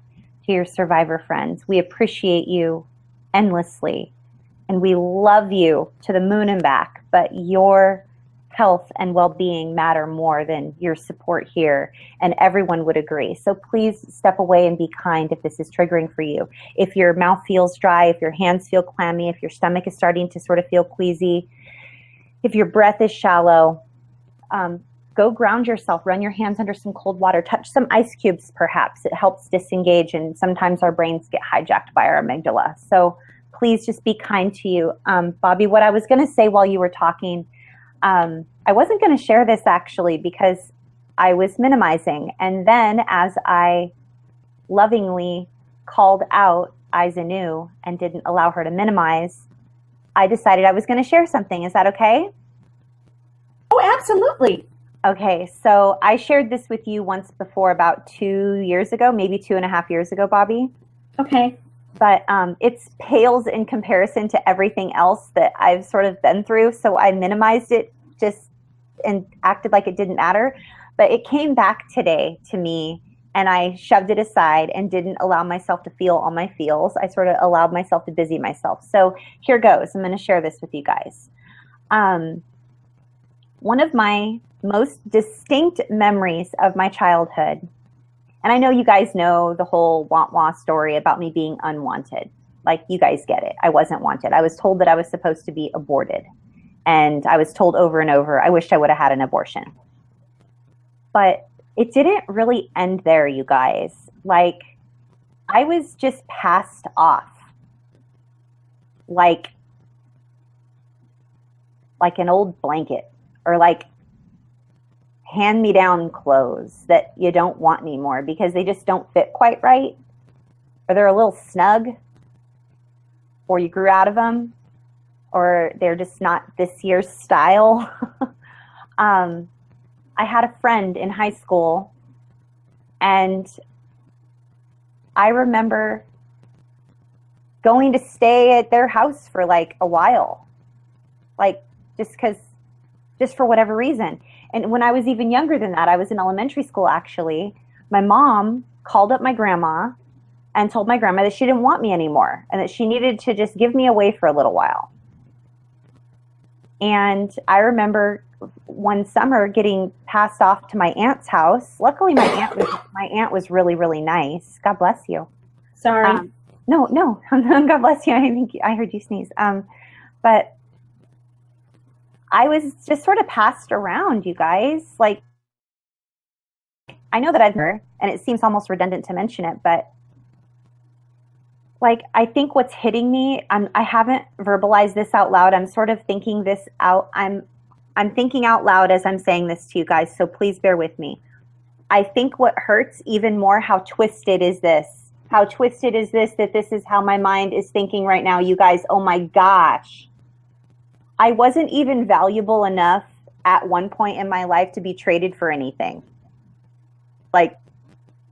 your survivor friends. We appreciate you endlessly, and we love you to the moon and back, but your health and well-being matter more than your support here, and everyone would agree. So please step away and be kind if this is triggering for you. If your mouth feels dry, if your hands feel clammy, if your stomach is starting to sort of feel queasy, if your breath is shallow, go ground yourself, run your hands under some cold water, touch some ice cubes perhaps. It helps disengage, and sometimes our brains get hijacked by our amygdala. So please just be kind to you. Bobby, what I was going to say while you were talking, I wasn't going to share this actually because I was minimizing. And then as I lovingly called out Aizanu and didn't allow her to minimize, I decided I was going to share something. Is that okay? Oh, absolutely. Okay, so I shared this with you once before about 2 years ago, maybe 2.5 years ago, Bobby. Okay. But it pales in comparison to everything else that I've sort of been through. So I minimized it just and acted like it didn't matter. But it came back today to me, and I shoved it aside and didn't allow myself to feel all my feels. I sort of allowed myself to busy myself. So here goes. I'm going to share this with you guys. One of my most distinct memories of my childhood, and I know you guys know the whole wah-wah story about me being unwanted. Like, you guys get it. I wasn't wanted. I was told that I was supposed to be aborted. And I was told over and over, I wished I would have had an abortion. But it didn't really end there, you guys. Like, I was just passed off. Like an old blanket, or like hand-me-down clothes that you don't want anymore because they just don't fit quite right, or they're a little snug, or you grew out of them, or they're just not this year's style. I had a friend in high school, and I remember going to stay at their house for like a while, like just for whatever reason. And when I was even younger than that, I was in elementary school actually, my mom called up my grandma and told my grandma that she didn't want me anymore and that she needed to just give me away for a little while. And I remember one summer getting passed off to my aunt's house. Luckily, my aunt was really, really nice. God bless you. Sorry. No, God bless you. I think I heard you sneeze. But I was just sort of passed around, you guys. Like, I know that I've heard, and it seems almost redundant to mention it, but like, I think what's hitting me, I haven't verbalized this out loud. I'm sort of thinking this out. I'm thinking out loud as I'm saying this to you guys, so please bear with me. I think what hurts even more, how twisted is this? How twisted is this, that this is how my mind is thinking right now, you guys? Oh my gosh. I wasn't even valuable enough at one point in my life to be traded for anything. Like,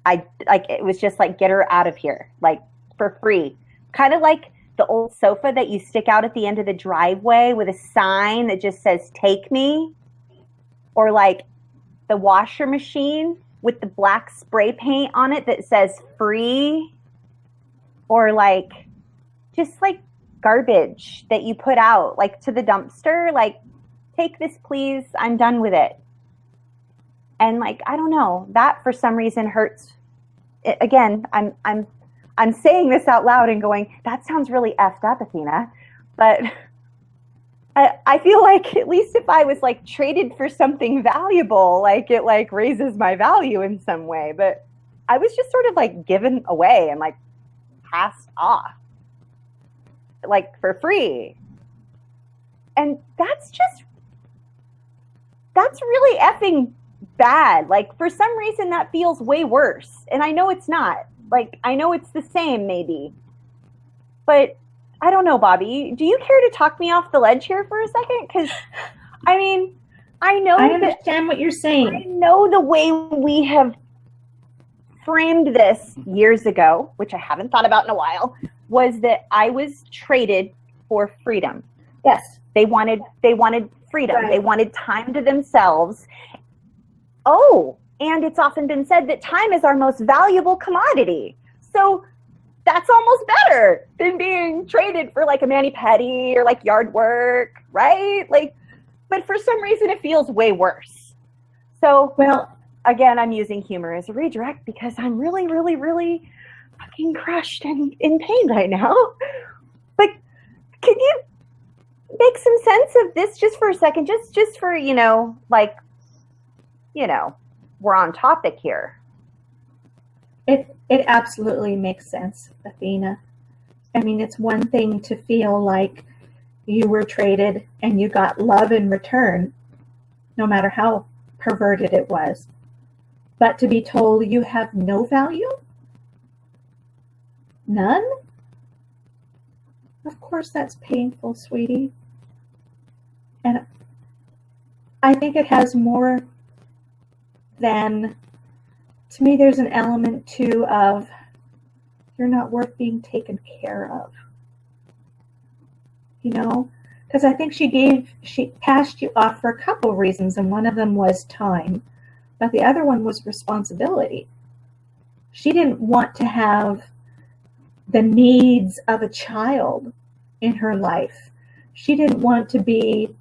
it was just like, get her out of here, like, for free. Kind of like the old sofa that you stick out at the end of the driveway with a sign that just says, take me. Or like the washer machine with the black spray paint on it that says free. Or like, just like garbage that you put out, like to the dumpster, like, take this please, I'm done with it. And like, I don't know, that for some reason hurts. Again, I'm saying this out loud and going, that sounds really effed up, Athena. But I feel like at least if I was like traded for something valuable, like it like raises my value in some way. But I was just sort of like given away and like passed off, like for free. And that's really effing bad. Like, for some reason that feels way worse. And I know it's not. Like, I know it's the same maybe. But I don't know, Bobby. Do you care to talk me off the ledge here for a second? Because, I mean, I understand what you're saying. I know the way we have framed this years ago, which I haven't thought about in a while, was that I was traded for freedom. Yes. They wanted freedom. Right. They wanted time to themselves. Oh, and it's often been said that time is our most valuable commodity. So that's almost better than being traded for like a mani-pedi or like yard work, right? Like, but for some reason it feels way worse. So, well, again, I'm using humor as a redirect because I'm really, really, really fucking crushed and in pain right now. But can you make some sense of this just for a second? Just for, we're on topic here. It absolutely makes sense, Athena. I mean, it's one thing to feel like you were traded and you got love in return, no matter how perverted it was. But to be told you have no value? None? Of course that's painful, sweetie. And I think it has more than, to me, there's an element too of you're not worth being taken care of. Because I think she passed you off for a couple of reasons, and one of them was time, but the other one was responsibility. She didn't want to have the needs of a child in her life. She didn't want to be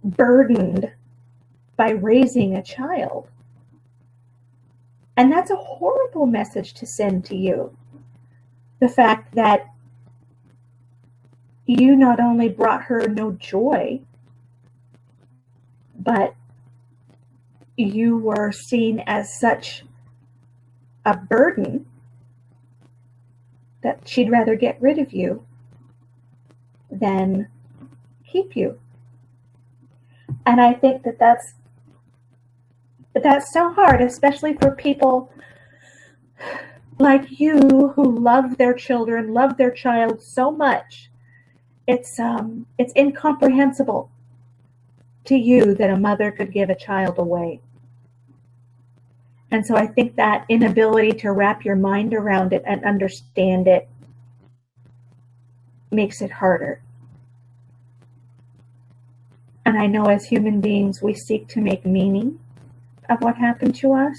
burdened by raising a child. And that's a horrible message to send to you. The fact that you not only brought her no joy, but you were seen as such a burden that she'd rather get rid of you than keep you. And I think that that's so hard, especially for people like you who love their children, love their child so much. It's incomprehensible to you that a mother could give a child away. And so I think that inability to wrap your mind around it and understand it makes it harder. And I know as human beings, we seek to make meaning of what happened to us.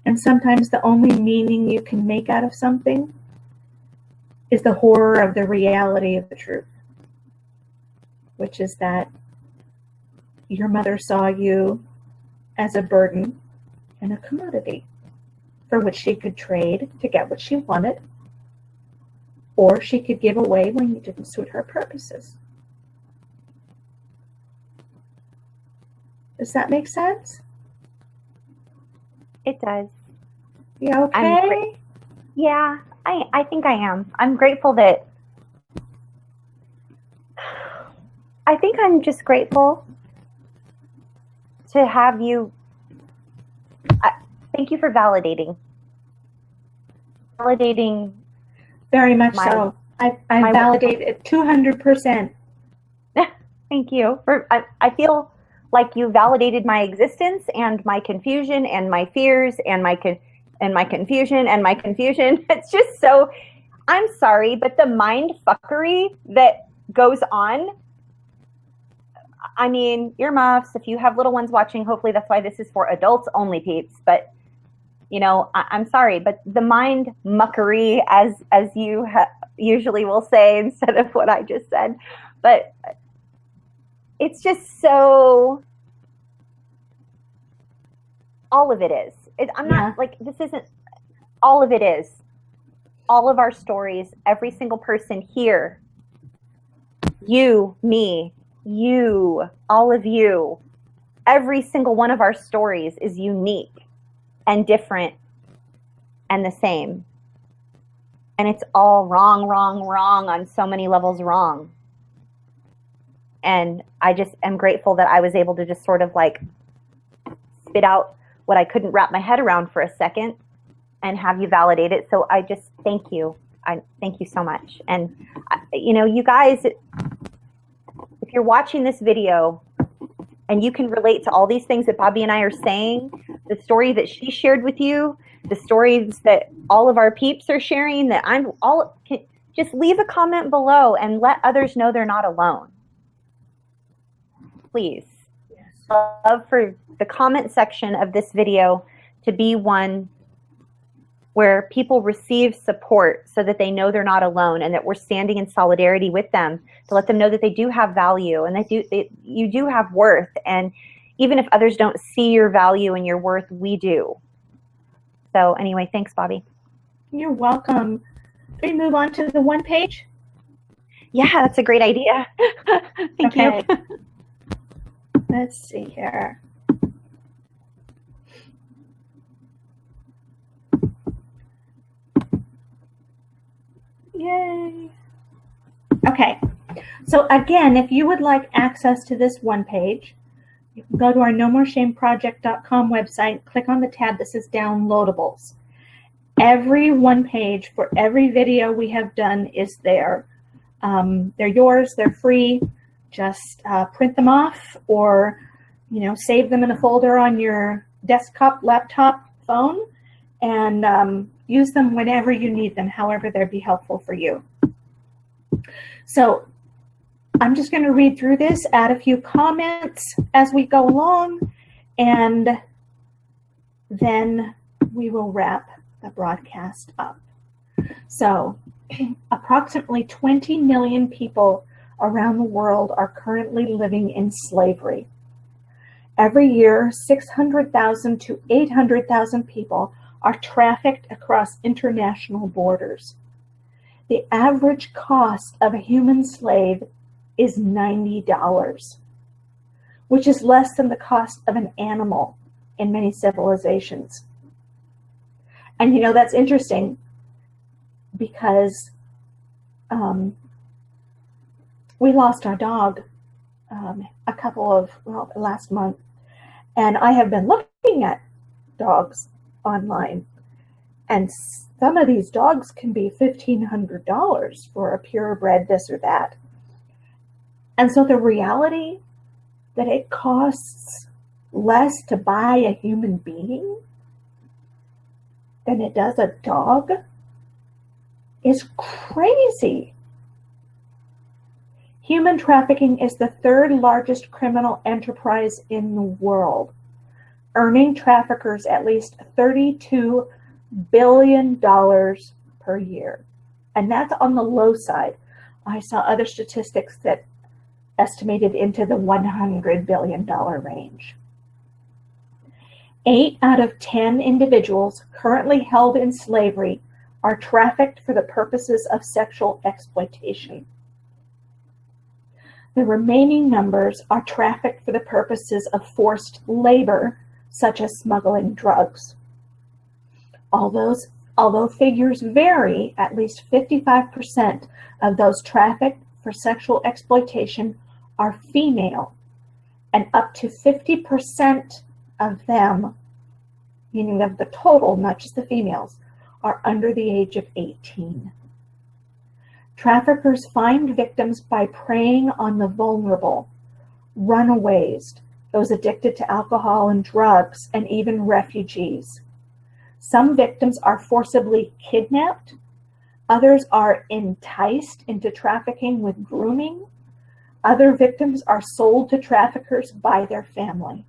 And sometimes the only meaning you can make out of something is the horror of the reality of the truth, which is that your mother saw you as a burden and a commodity for which she could trade to get what she wanted, or she could give away when you didn't suit her purposes. Does that make sense? It does. You okay? Yeah, I think I am. I'm grateful that I think I'm just grateful to have you. Thank you for validating. Validating. Very much so. I validate it 200%. Thank you. I feel like you validated my existence and my confusion and my fears and my confusion and my confusion. It's just so, I'm sorry, but the mind fuckery that goes on. I mean, earmuffs, if you have little ones watching, hopefully that's why this is for adults only, peeps. But, you know, I'm sorry, but the mind muckery, as you usually will say instead of what I just said. But it's just so, all of it is. I'm not like, this isn't, all of it is. All of our stories, every single person here, you, me, you, all of you, every single one of our stories is unique and different and the same. And it's all wrong on so many levels wrong. And I just am grateful that I was able to just sort of like spit out what I couldn't wrap my head around for a second and have you validate it. So I just thank you. I thank you so much. And, you know, you guys, if you're watching this video and you can relate to all these things that Bobby and I are saying, the story that she shared with you, the stories that all of our peeps are sharing, that just leave a comment below and let others know they're not alone. Please. Yes. I'd love for the comment section of this video to be one where people receive support so that they know they're not alone and that we're standing in solidarity with them to let them know that they do have value and you do have worth. And even if others don't see your value and your worth, we do. So anyway, thanks, Bobby. You're welcome. Can we move on to the one page? Yeah, that's a great idea. Thank you. Let's see here. Yay. Okay. So again, if you would like access to this one page, you can go to our NoMoreShameProject.com website, click on the tab that says Downloadables. Every one page for every video we have done is there. They're yours. They're free. Just print them off or, you know, save them in a folder on your desktop, laptop, phone, and use them whenever you need them, however they'd be helpful for you. So I'm just going to read through this, add a few comments as we go along, and then we will wrap the broadcast up. So approximately 20 million people around the world are currently living in slavery. Every year, 600,000 to 800,000 people are trafficked across international borders. The average cost of a human slave is $90, which is less than the cost of an animal in many civilizations. And you know, that's interesting because we lost our dog last month, and I have been looking at dogs online, and some of these dogs can be $1,500 for a purebred this or that. And so the reality that it costs less to buy a human being than it does a dog is crazy. Human trafficking is the third largest criminal enterprise in the world, earning traffickers at least $32 billion per year. And that's on the low side. I saw other statistics that estimated into the $100 billion range. 8 out of 10 individuals currently held in slavery are trafficked for the purposes of sexual exploitation. The remaining numbers are trafficked for the purposes of forced labor, such as smuggling drugs. Although figures vary, at least 55% of those trafficked for sexual exploitation are female, and up to 50% of them, meaning of the total, not just the females, are under the age of 18. Traffickers find victims by preying on the vulnerable, runaways, those addicted to alcohol and drugs, and even refugees. Some victims are forcibly kidnapped. Others are enticed into trafficking with grooming. Other victims are sold to traffickers by their family.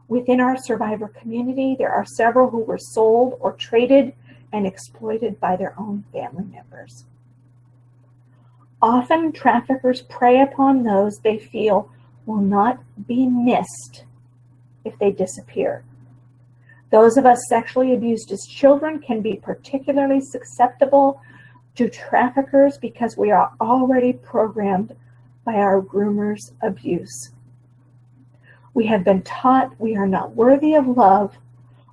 Within our survivor community, there are several who were sold or traded and exploited by their own family members. Often, traffickers prey upon those they feel will not be missed if they disappear. Those of us sexually abused as children can be particularly susceptible to traffickers because we are already programmed by our groomers' abuse. We have been taught we are not worthy of love,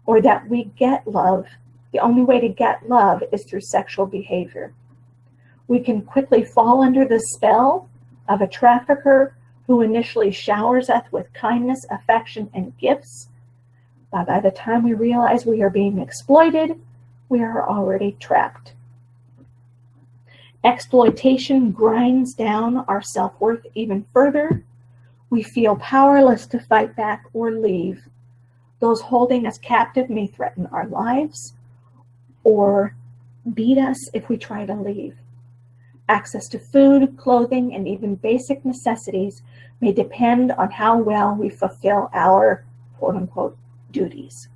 or that we get love. The only way to get love is through sexual behavior. We can quickly fall under the spell of a trafficker who initially showers us with kindness, affection, and gifts. But by the time we realize we are being exploited, we are already trapped. Exploitation grinds down our self-worth even further. We feel powerless to fight back or leave. Those holding us captive may threaten our lives or beat us if we try to leave. Access to food, clothing, and even basic necessities may depend on how well we fulfill our quote-unquote duties.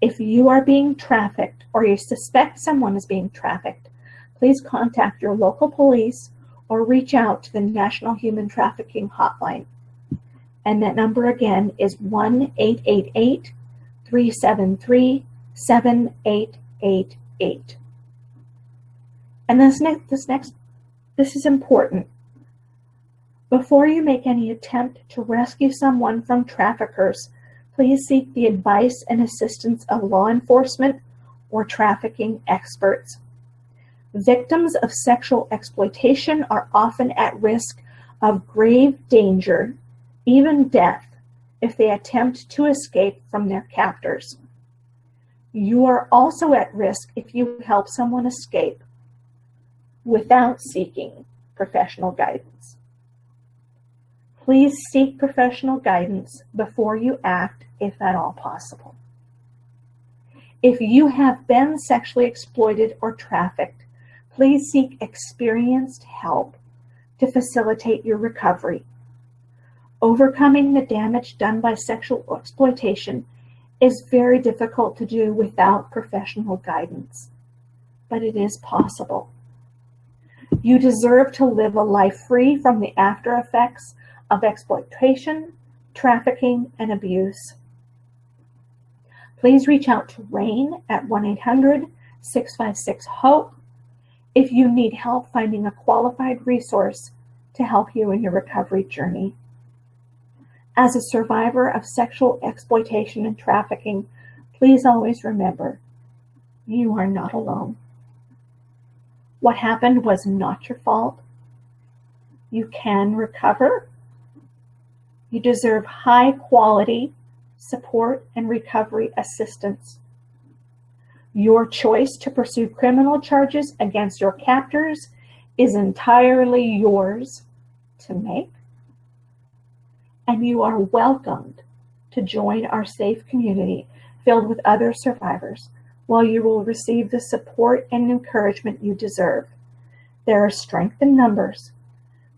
If you are being trafficked or you suspect someone is being trafficked, please contact your local police or reach out to the National Human Trafficking Hotline. And that number again is 1-888-373-7888. And this is important. Before you make any attempt to rescue someone from traffickers, please seek the advice and assistance of law enforcement or trafficking experts. Victims of sexual exploitation are often at risk of grave danger, even death, if they attempt to escape from their captors. You are also at risk if you help someone escape without seeking professional guidance. Please seek professional guidance before you act, if at all possible. If you have been sexually exploited or trafficked, please seek experienced help to facilitate your recovery. Overcoming the damage done by sexual exploitation is very difficult to do without professional guidance, but it is possible. You deserve to live a life free from the after effects of exploitation, trafficking, and abuse. Please reach out to RAINN at 1-800-656-HOPE if you need help finding a qualified resource to help you in your recovery journey. As a survivor of sexual exploitation and trafficking, please always remember, you are not alone. What happened was not your fault. You can recover. You deserve high quality support and recovery assistance. Your choice to pursue criminal charges against your captors is entirely yours to make, and you are welcomed to join our safe community filled with other survivors, while you will receive the support and encouragement you deserve. There is strength in numbers.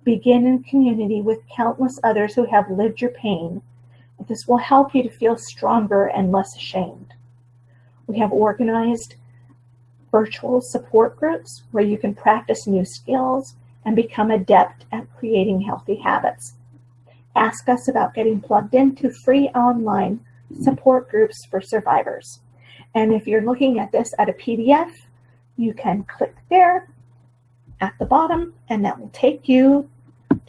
Begin in community with countless others who have lived your pain. This will help you to feel stronger and less ashamed. We have organized virtual support groups where you can practice new skills and become adept at creating healthy habits. Ask us about getting plugged into free online support groups for survivors. And if you're looking at this at a PDF, you can click there at the bottom, and that will take you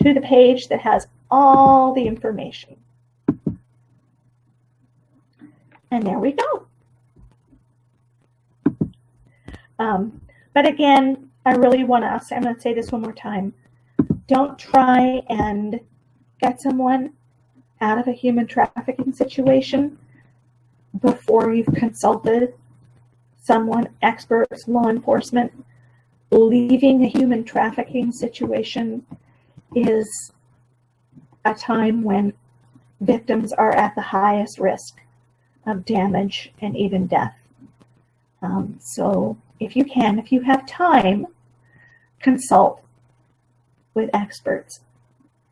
to the page that has all the information. And there we go. But again, I really want to, I'm going to say this one more time. Don't try and get someone out of a human trafficking situation before you've consulted someone, experts, law enforcement. Leaving a human trafficking situation is a time when victims are at the highest risk of damage and even death. So if you can, if you have time, consult with experts.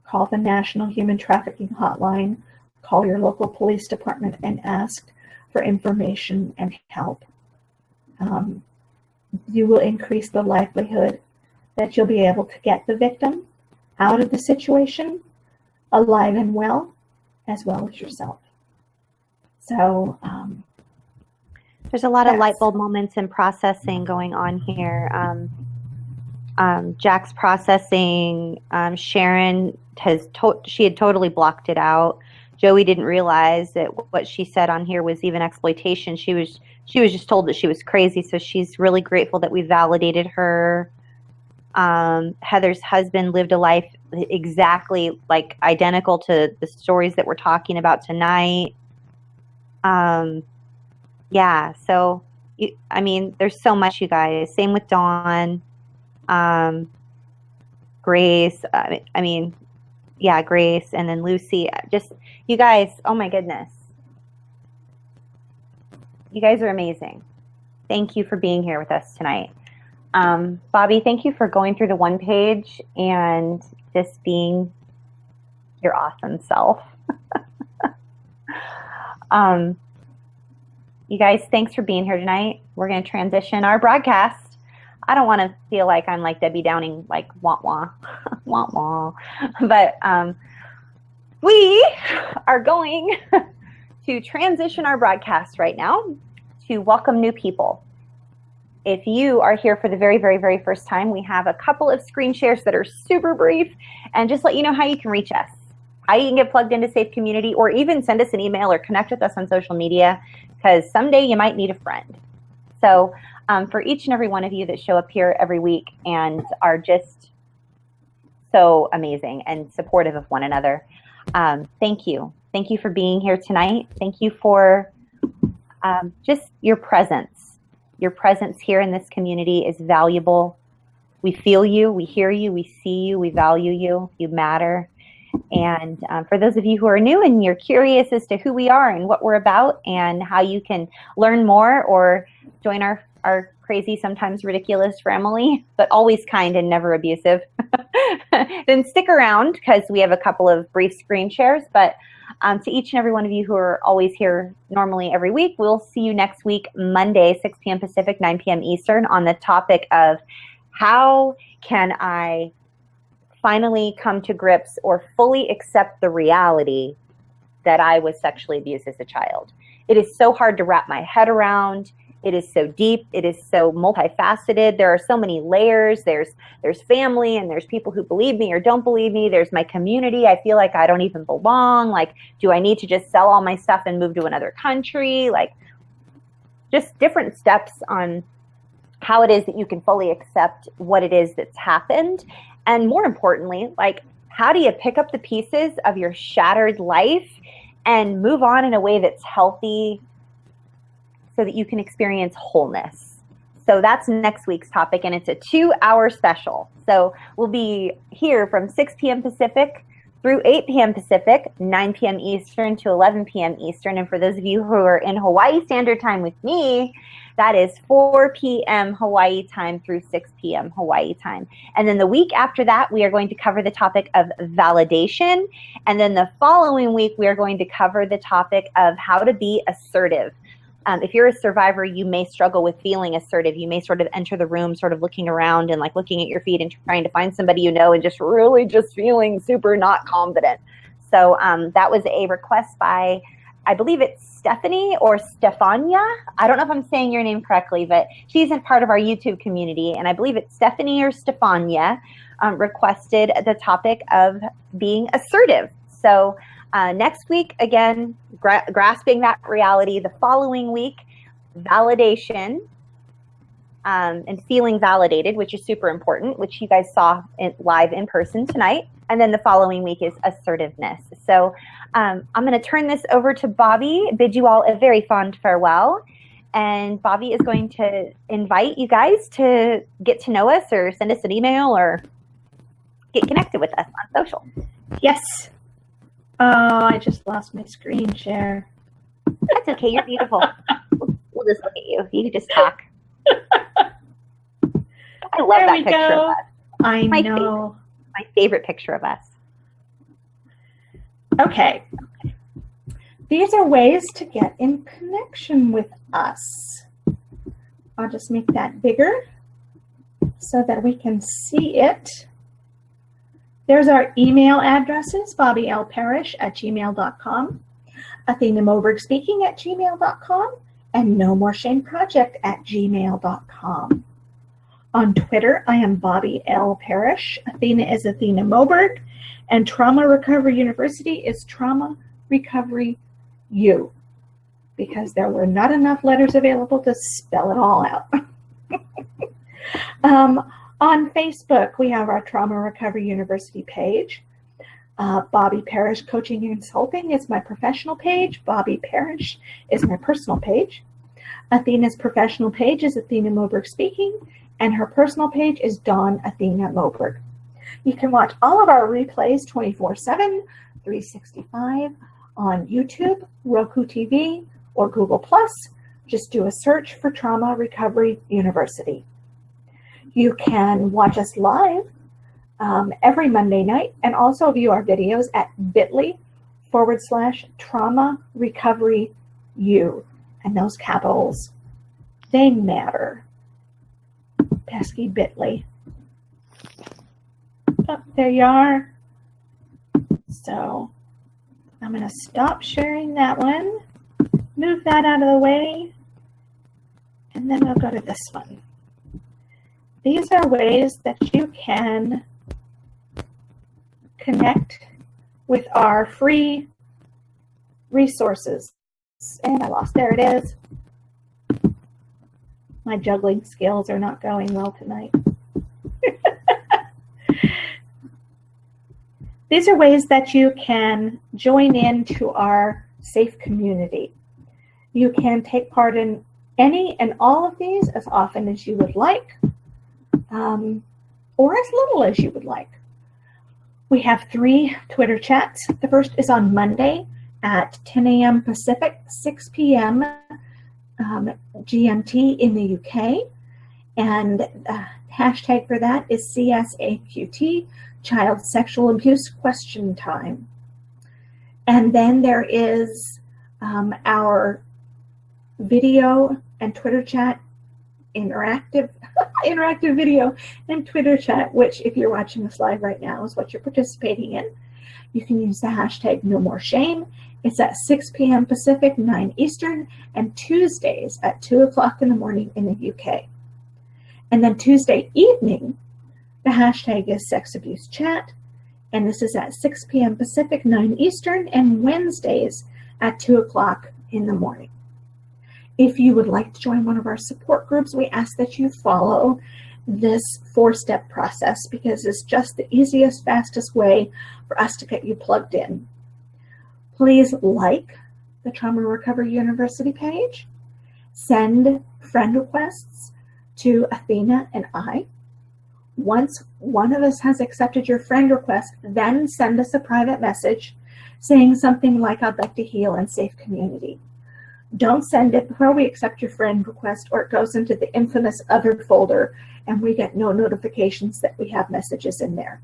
Call the National Human Trafficking Hotline, call your local police department and ask for information and help. You will increase the likelihood that you'll be able to get the victim out of the situation alive and well as yourself. So there's a lot of light bulb moments and processing going on here. Jack's processing. Sharon she had totally blocked it out. Joey didn't realize that what she said on here was even exploitation. She was just told that she was crazy, so she's really grateful that we validated her. Heather's husband lived a life exactly like identical to the stories that we're talking about tonight. Yeah, so I mean, there's so much, you guys. Same with Dawn, Grace. I mean, yeah, Grace, and then Lucy. Just, you guys, oh my goodness. You guys are amazing. Thank you for being here with us tonight. Bobby, thank you for going through the one page and just being your awesome self. You guys, thanks for being here tonight. We're going to transition our broadcast. I don't want to feel like I'm like Debbie Downing, like wah wah, wah wah. But we are going to transition our broadcast right now to welcome new people. If you are here for the very, very, very first time, we have a couple of screen shares that are super brief, and just let you know how you can reach us. How you can get plugged into Safe Community, or even send us an email or connect with us on social media, because someday you might need a friend. So for each and every one of you that show up here every week and are just so amazing and supportive of one another, thank you. Thank you for being here tonight. Thank you for just your presence. Your presence here in this community is valuable. We feel you, we hear you, we see you, we value you, you matter. And for those of you who are new and you're curious as to who we are and what we're about and how you can learn more or join our crazy, sometimes ridiculous family, but always kind and never abusive, then stick around, because we have a couple of brief screen shares. But to each and every one of you who are always here normally every week, we'll see you next week, Monday, 6 p.m. Pacific, 9 p.m. Eastern, on the topic of how can I finally come to grips or fully accept the reality that I was sexually abused as a child. It is so hard to wrap my head around. It is so deep. It is so multifaceted. There are so many layers. There's family, and there's people who believe me or don't believe me. There's my community. I feel like I don't even belong. Like, do I need to just sell all my stuff and move to another country? Like, just different steps on how it is that you can fully accept what it is that's happened. And more importantly, like, how do you pick up the pieces of your shattered life and move on in a way that's healthy so that you can experience wholeness? So that's next week's topic, and it's a 2-hour special. So we'll be here from 6 p.m. Pacific through 8 p.m. Pacific, 9 p.m. Eastern to 11 p.m. Eastern. And for those of you who are in Hawaii Standard Time with me, that is 4 p.m. Hawaii time through 6 p.m. Hawaii time. And then the week after that, we are going to cover the topic of validation. And then the following week, we are going to cover the topic of how to be assertive. If you're a survivor, you may struggle with feeling assertive. You may sort of enter the room sort of looking around and like looking at your feet and trying to find somebody you know and just really just feeling super not confident. So that was a request by, I believe it's Stephanie or Stefania. I don't know if I'm saying your name correctly, but she's a part of our YouTube community. And I believe it's Stephanie or Stefania requested the topic of being assertive. So next week, again, grasping that reality. The following week, validation and feeling validated, which is super important, which you guys saw live in person tonight. And then the following week is assertiveness. So I'm going to turn this over to Bobby, bid you all a very fond farewell. And Bobby is going to invite you guys to get to know us or send us an email or get connected with us on social. Yes. Oh, I just lost my screen share. That's okay. You're beautiful. We'll just look at you. You can just talk. I love that picture of us. I know. My favorite picture of us. Okay. These are ways to get in connection with us. I'll just make that bigger so that we can see it. There's our email addresses, BobbyLParish@gmail.com, Athena Moberg speaking @gmail.com, and No More Shame Project @gmail.com. On Twitter, I am Bobby L. Parish. Athena is Athena Moberg, and Trauma Recovery University is Trauma Recovery U, because there were not enough letters available to spell it all out. On Facebook, we have our Trauma Recovery University page. Bobby Parish Coaching and Consulting is my professional page. Bobby Parish is my personal page. Athena's professional page is Athena Moberg Speaking, and her personal page is Dawn Athena Moberg. You can watch all of our replays 24/7, 365 on YouTube, Roku TV, or Google+. Just do a search for Trauma Recovery University. You can watch us live every Monday night and also view our videos at bit.ly/Trauma Recovery U. And those capitals, they matter. Pesky bit.ly. Oh, there you are. So I'm going to stop sharing that one, move that out of the way, and then we'll go to this one. These are ways that you can connect with our free resources. And I lost, there it is. My juggling skills are not going well tonight. These are ways that you can join into our safe community. You can take part in any and all of these as often as you would like, or as little as you would like. We have 3 Twitter chats. The first is on Monday at 10 a.m. Pacific, 6 p.m. GMT in the UK. And hashtag for that is CSAQT, Child Sexual Abuse Question Time. And then there is our video and Twitter chat, interactive video and Twitter chat, which if you're watching this live right now is what you're participating in. You can use the hashtag No More Shame. It's at 6 p.m. Pacific, 9 Eastern, and Tuesdays at 2 o'clock in the morning in the UK. And then Tuesday evening, the hashtag is Sex Abuse Chat, and this is at 6 p.m. Pacific, 9 Eastern, and Wednesdays at 2 o'clock in the morning. If you would like to join one of our support groups, we ask that you follow this 4-step process because it's just the easiest, fastest way for us to get you plugged in. Please like the Trauma Recovery University page. Send friend requests to Athena and I. Once one of us has accepted your friend request, then send us a private message saying something like, I'd like to heal in safe community. Don't send it before we accept your friend request, or it goes into the infamous other folder and we get no notifications that we have messages in there.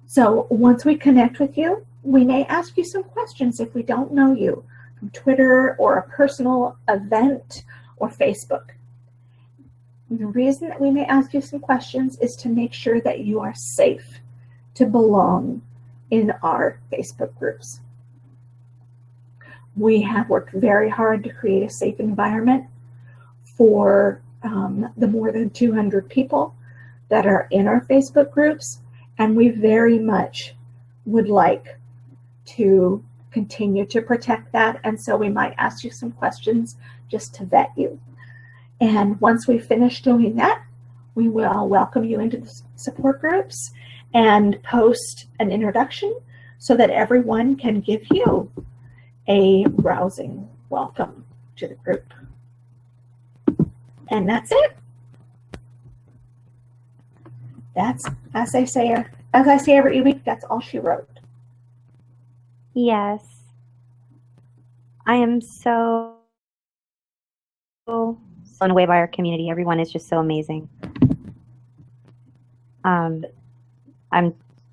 So once we connect with you, we may ask you some questions if we don't know you. from Twitter or a personal event or Facebook. The reason that we may ask you some questions is to make sure that you are safe to belong in our Facebook groups. We have worked very hard to create a safe environment for the more than 200 people that are in our Facebook groups, and we very much would like to continue to protect that, and so we might ask you some questions just to vet you. And once we finish doing that, we will welcome you into the support groups and post an introduction so that everyone can give you a rousing welcome to the group. And that's it. That's, as I say every week, that's all she wrote. Yes. I am so blown away by our community. Everyone is just so amazing.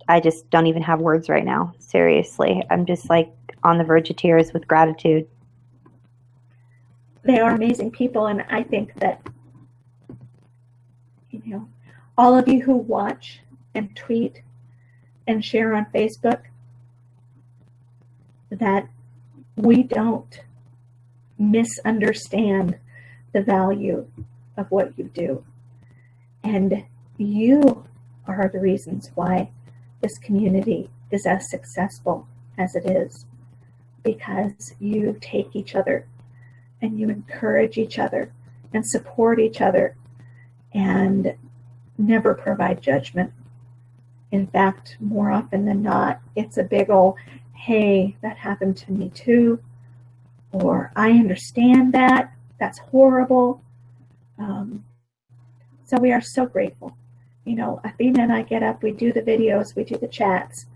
I just don't even have words right now. Seriously. I'm just like on the verge of tears with gratitude. They are amazing people, and I think that, you know, all of you who watch and tweet and share on Facebook, that we don't misunderstand the value of what you do. And you are the reasons why this community is as successful as it is, because you take each other and you encourage each other and support each other and never provide judgment. In fact, more often than not, it's a big old, hey, that happened to me too, or I understand that, that's horrible. So we are so grateful. You know, Athena and I get up, we do the videos, we do the chats,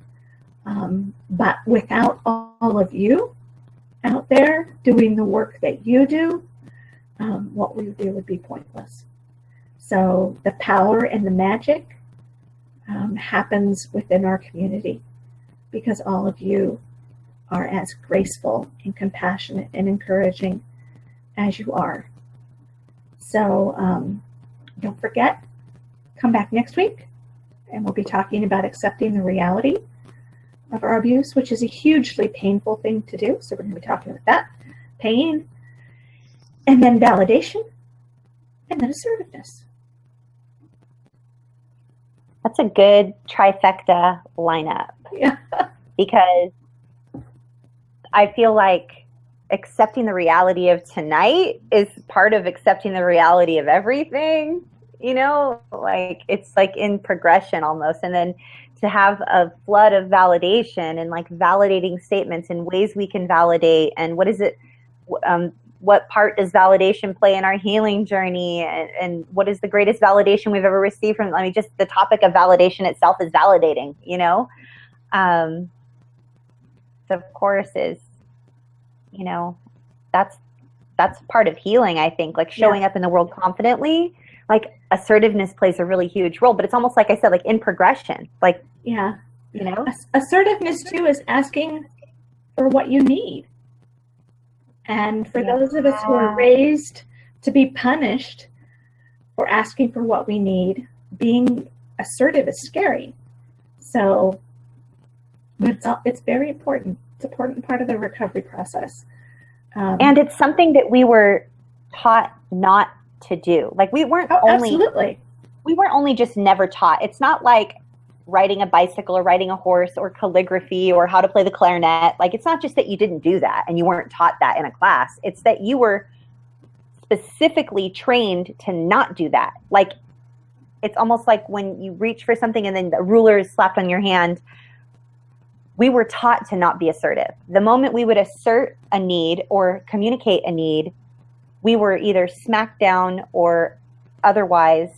but without all of you out there doing the work that you do, what we do would be pointless. So the power and the magic happens within our community because all of you are as graceful and compassionate and encouraging as you are. So don't forget, come back next week and we'll be talking about accepting the reality of our abuse, which is a hugely painful thing to do. So we're going to be talking about that, pain, and then validation, and then assertiveness. That's a good trifecta lineup. Yeah. Because I feel like accepting the reality of tonight is part of accepting the reality of everything, you know, like it's like in progression almost. And then to have a flood of validation and like validating statements and ways we can validate, and what is it, what part does validation play in our healing journey, and what is the greatest validation we've ever received from, I mean, just the topic of validation itself is validating, you know. So of course is, you know, that's part of healing, I think, like showing up in the world confidently. Like assertiveness plays a really huge role, but it's almost like I said, like in progression, like, yeah, you know, assertiveness too is asking for what you need. And for those of us who are raised to be punished for asking for what we need, being assertive is scary. So it's very important. It's an important part of the recovery process. And it's something that we were taught not to do. Like we weren't we weren't only just never taught. It's not like riding a bicycle or riding a horse or calligraphy or how to play the clarinet. Like it's not just that you didn't do that and you weren't taught that in a class. It's that you were specifically trained to not do that. Like it's almost like when you reach for something and then the ruler is slapped on your hand. We were taught to not be assertive. The moment we would assert a need or communicate a need, we were either smacked down or otherwise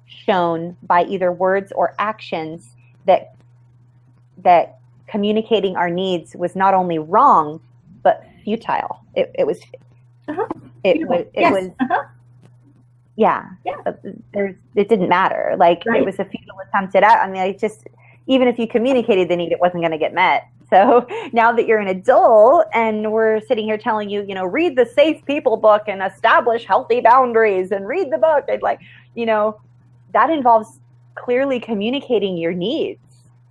shown by either words or actions that communicating our needs was not only wrong but futile. It was it didn't matter. Like it was a futile attempt at, I mean, I just, even if you communicated the need, it wasn't going to get met. So now that you're an adult and we're sitting here telling you, read the Safe People book and establish healthy boundaries and read the book, and that involves clearly communicating your needs.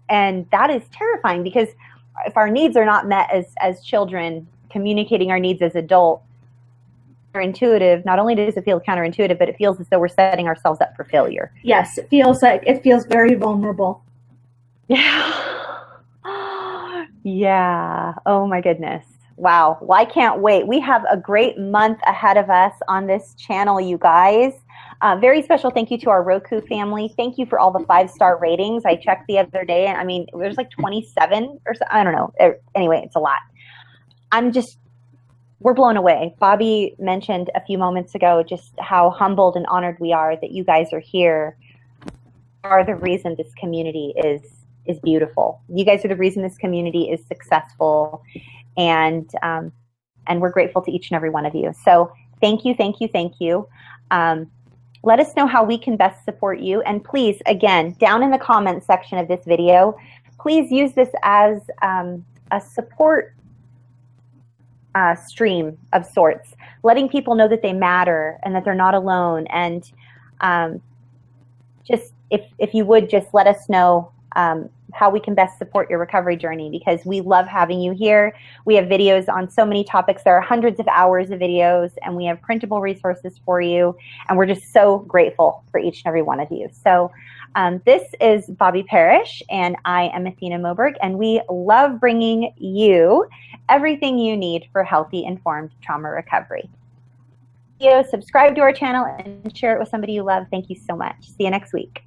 And that is terrifying, because if our needs are not met as children, communicating our needs as adults, counterintuitive. Not only does it feel counterintuitive, but it feels as though we're setting ourselves up for failure. Yes, it feels very vulnerable. Yeah. Yeah. Oh my goodness. Wow. Well, I can't wait. We have a great month ahead of us on this channel, you guys. Very special thank you to our Roku family. Thank you for all the 5-star ratings. I checked the other day, and I mean, there's like 27 or so. I don't know. Anyway, it's a lot. We're blown away. Bobby mentioned a few moments ago just how humbled and honored we are that you guys are here. Are the reason this community is beautiful. You guys are the reason this community is successful, and we're grateful to each and every one of you. So thank you, thank you, thank you. Let us know how we can best support you, and please, again, down in the comments section of this video, please use this as a support stream of sorts, letting people know that they matter and that they're not alone. And just if you would just let us know how we can best support your recovery journey, because we love having you here. We have videos on so many topics. There are hundreds of hours of videos, and we have printable resources for you, and we're just so grateful for each and every one of you. So this is Bobby Parrish, and I am Athena Moberg, and we love bringing you everything you need for healthy, informed trauma recovery. Subscribe to our channel and share it with somebody you love. Thank you so much. See you next week.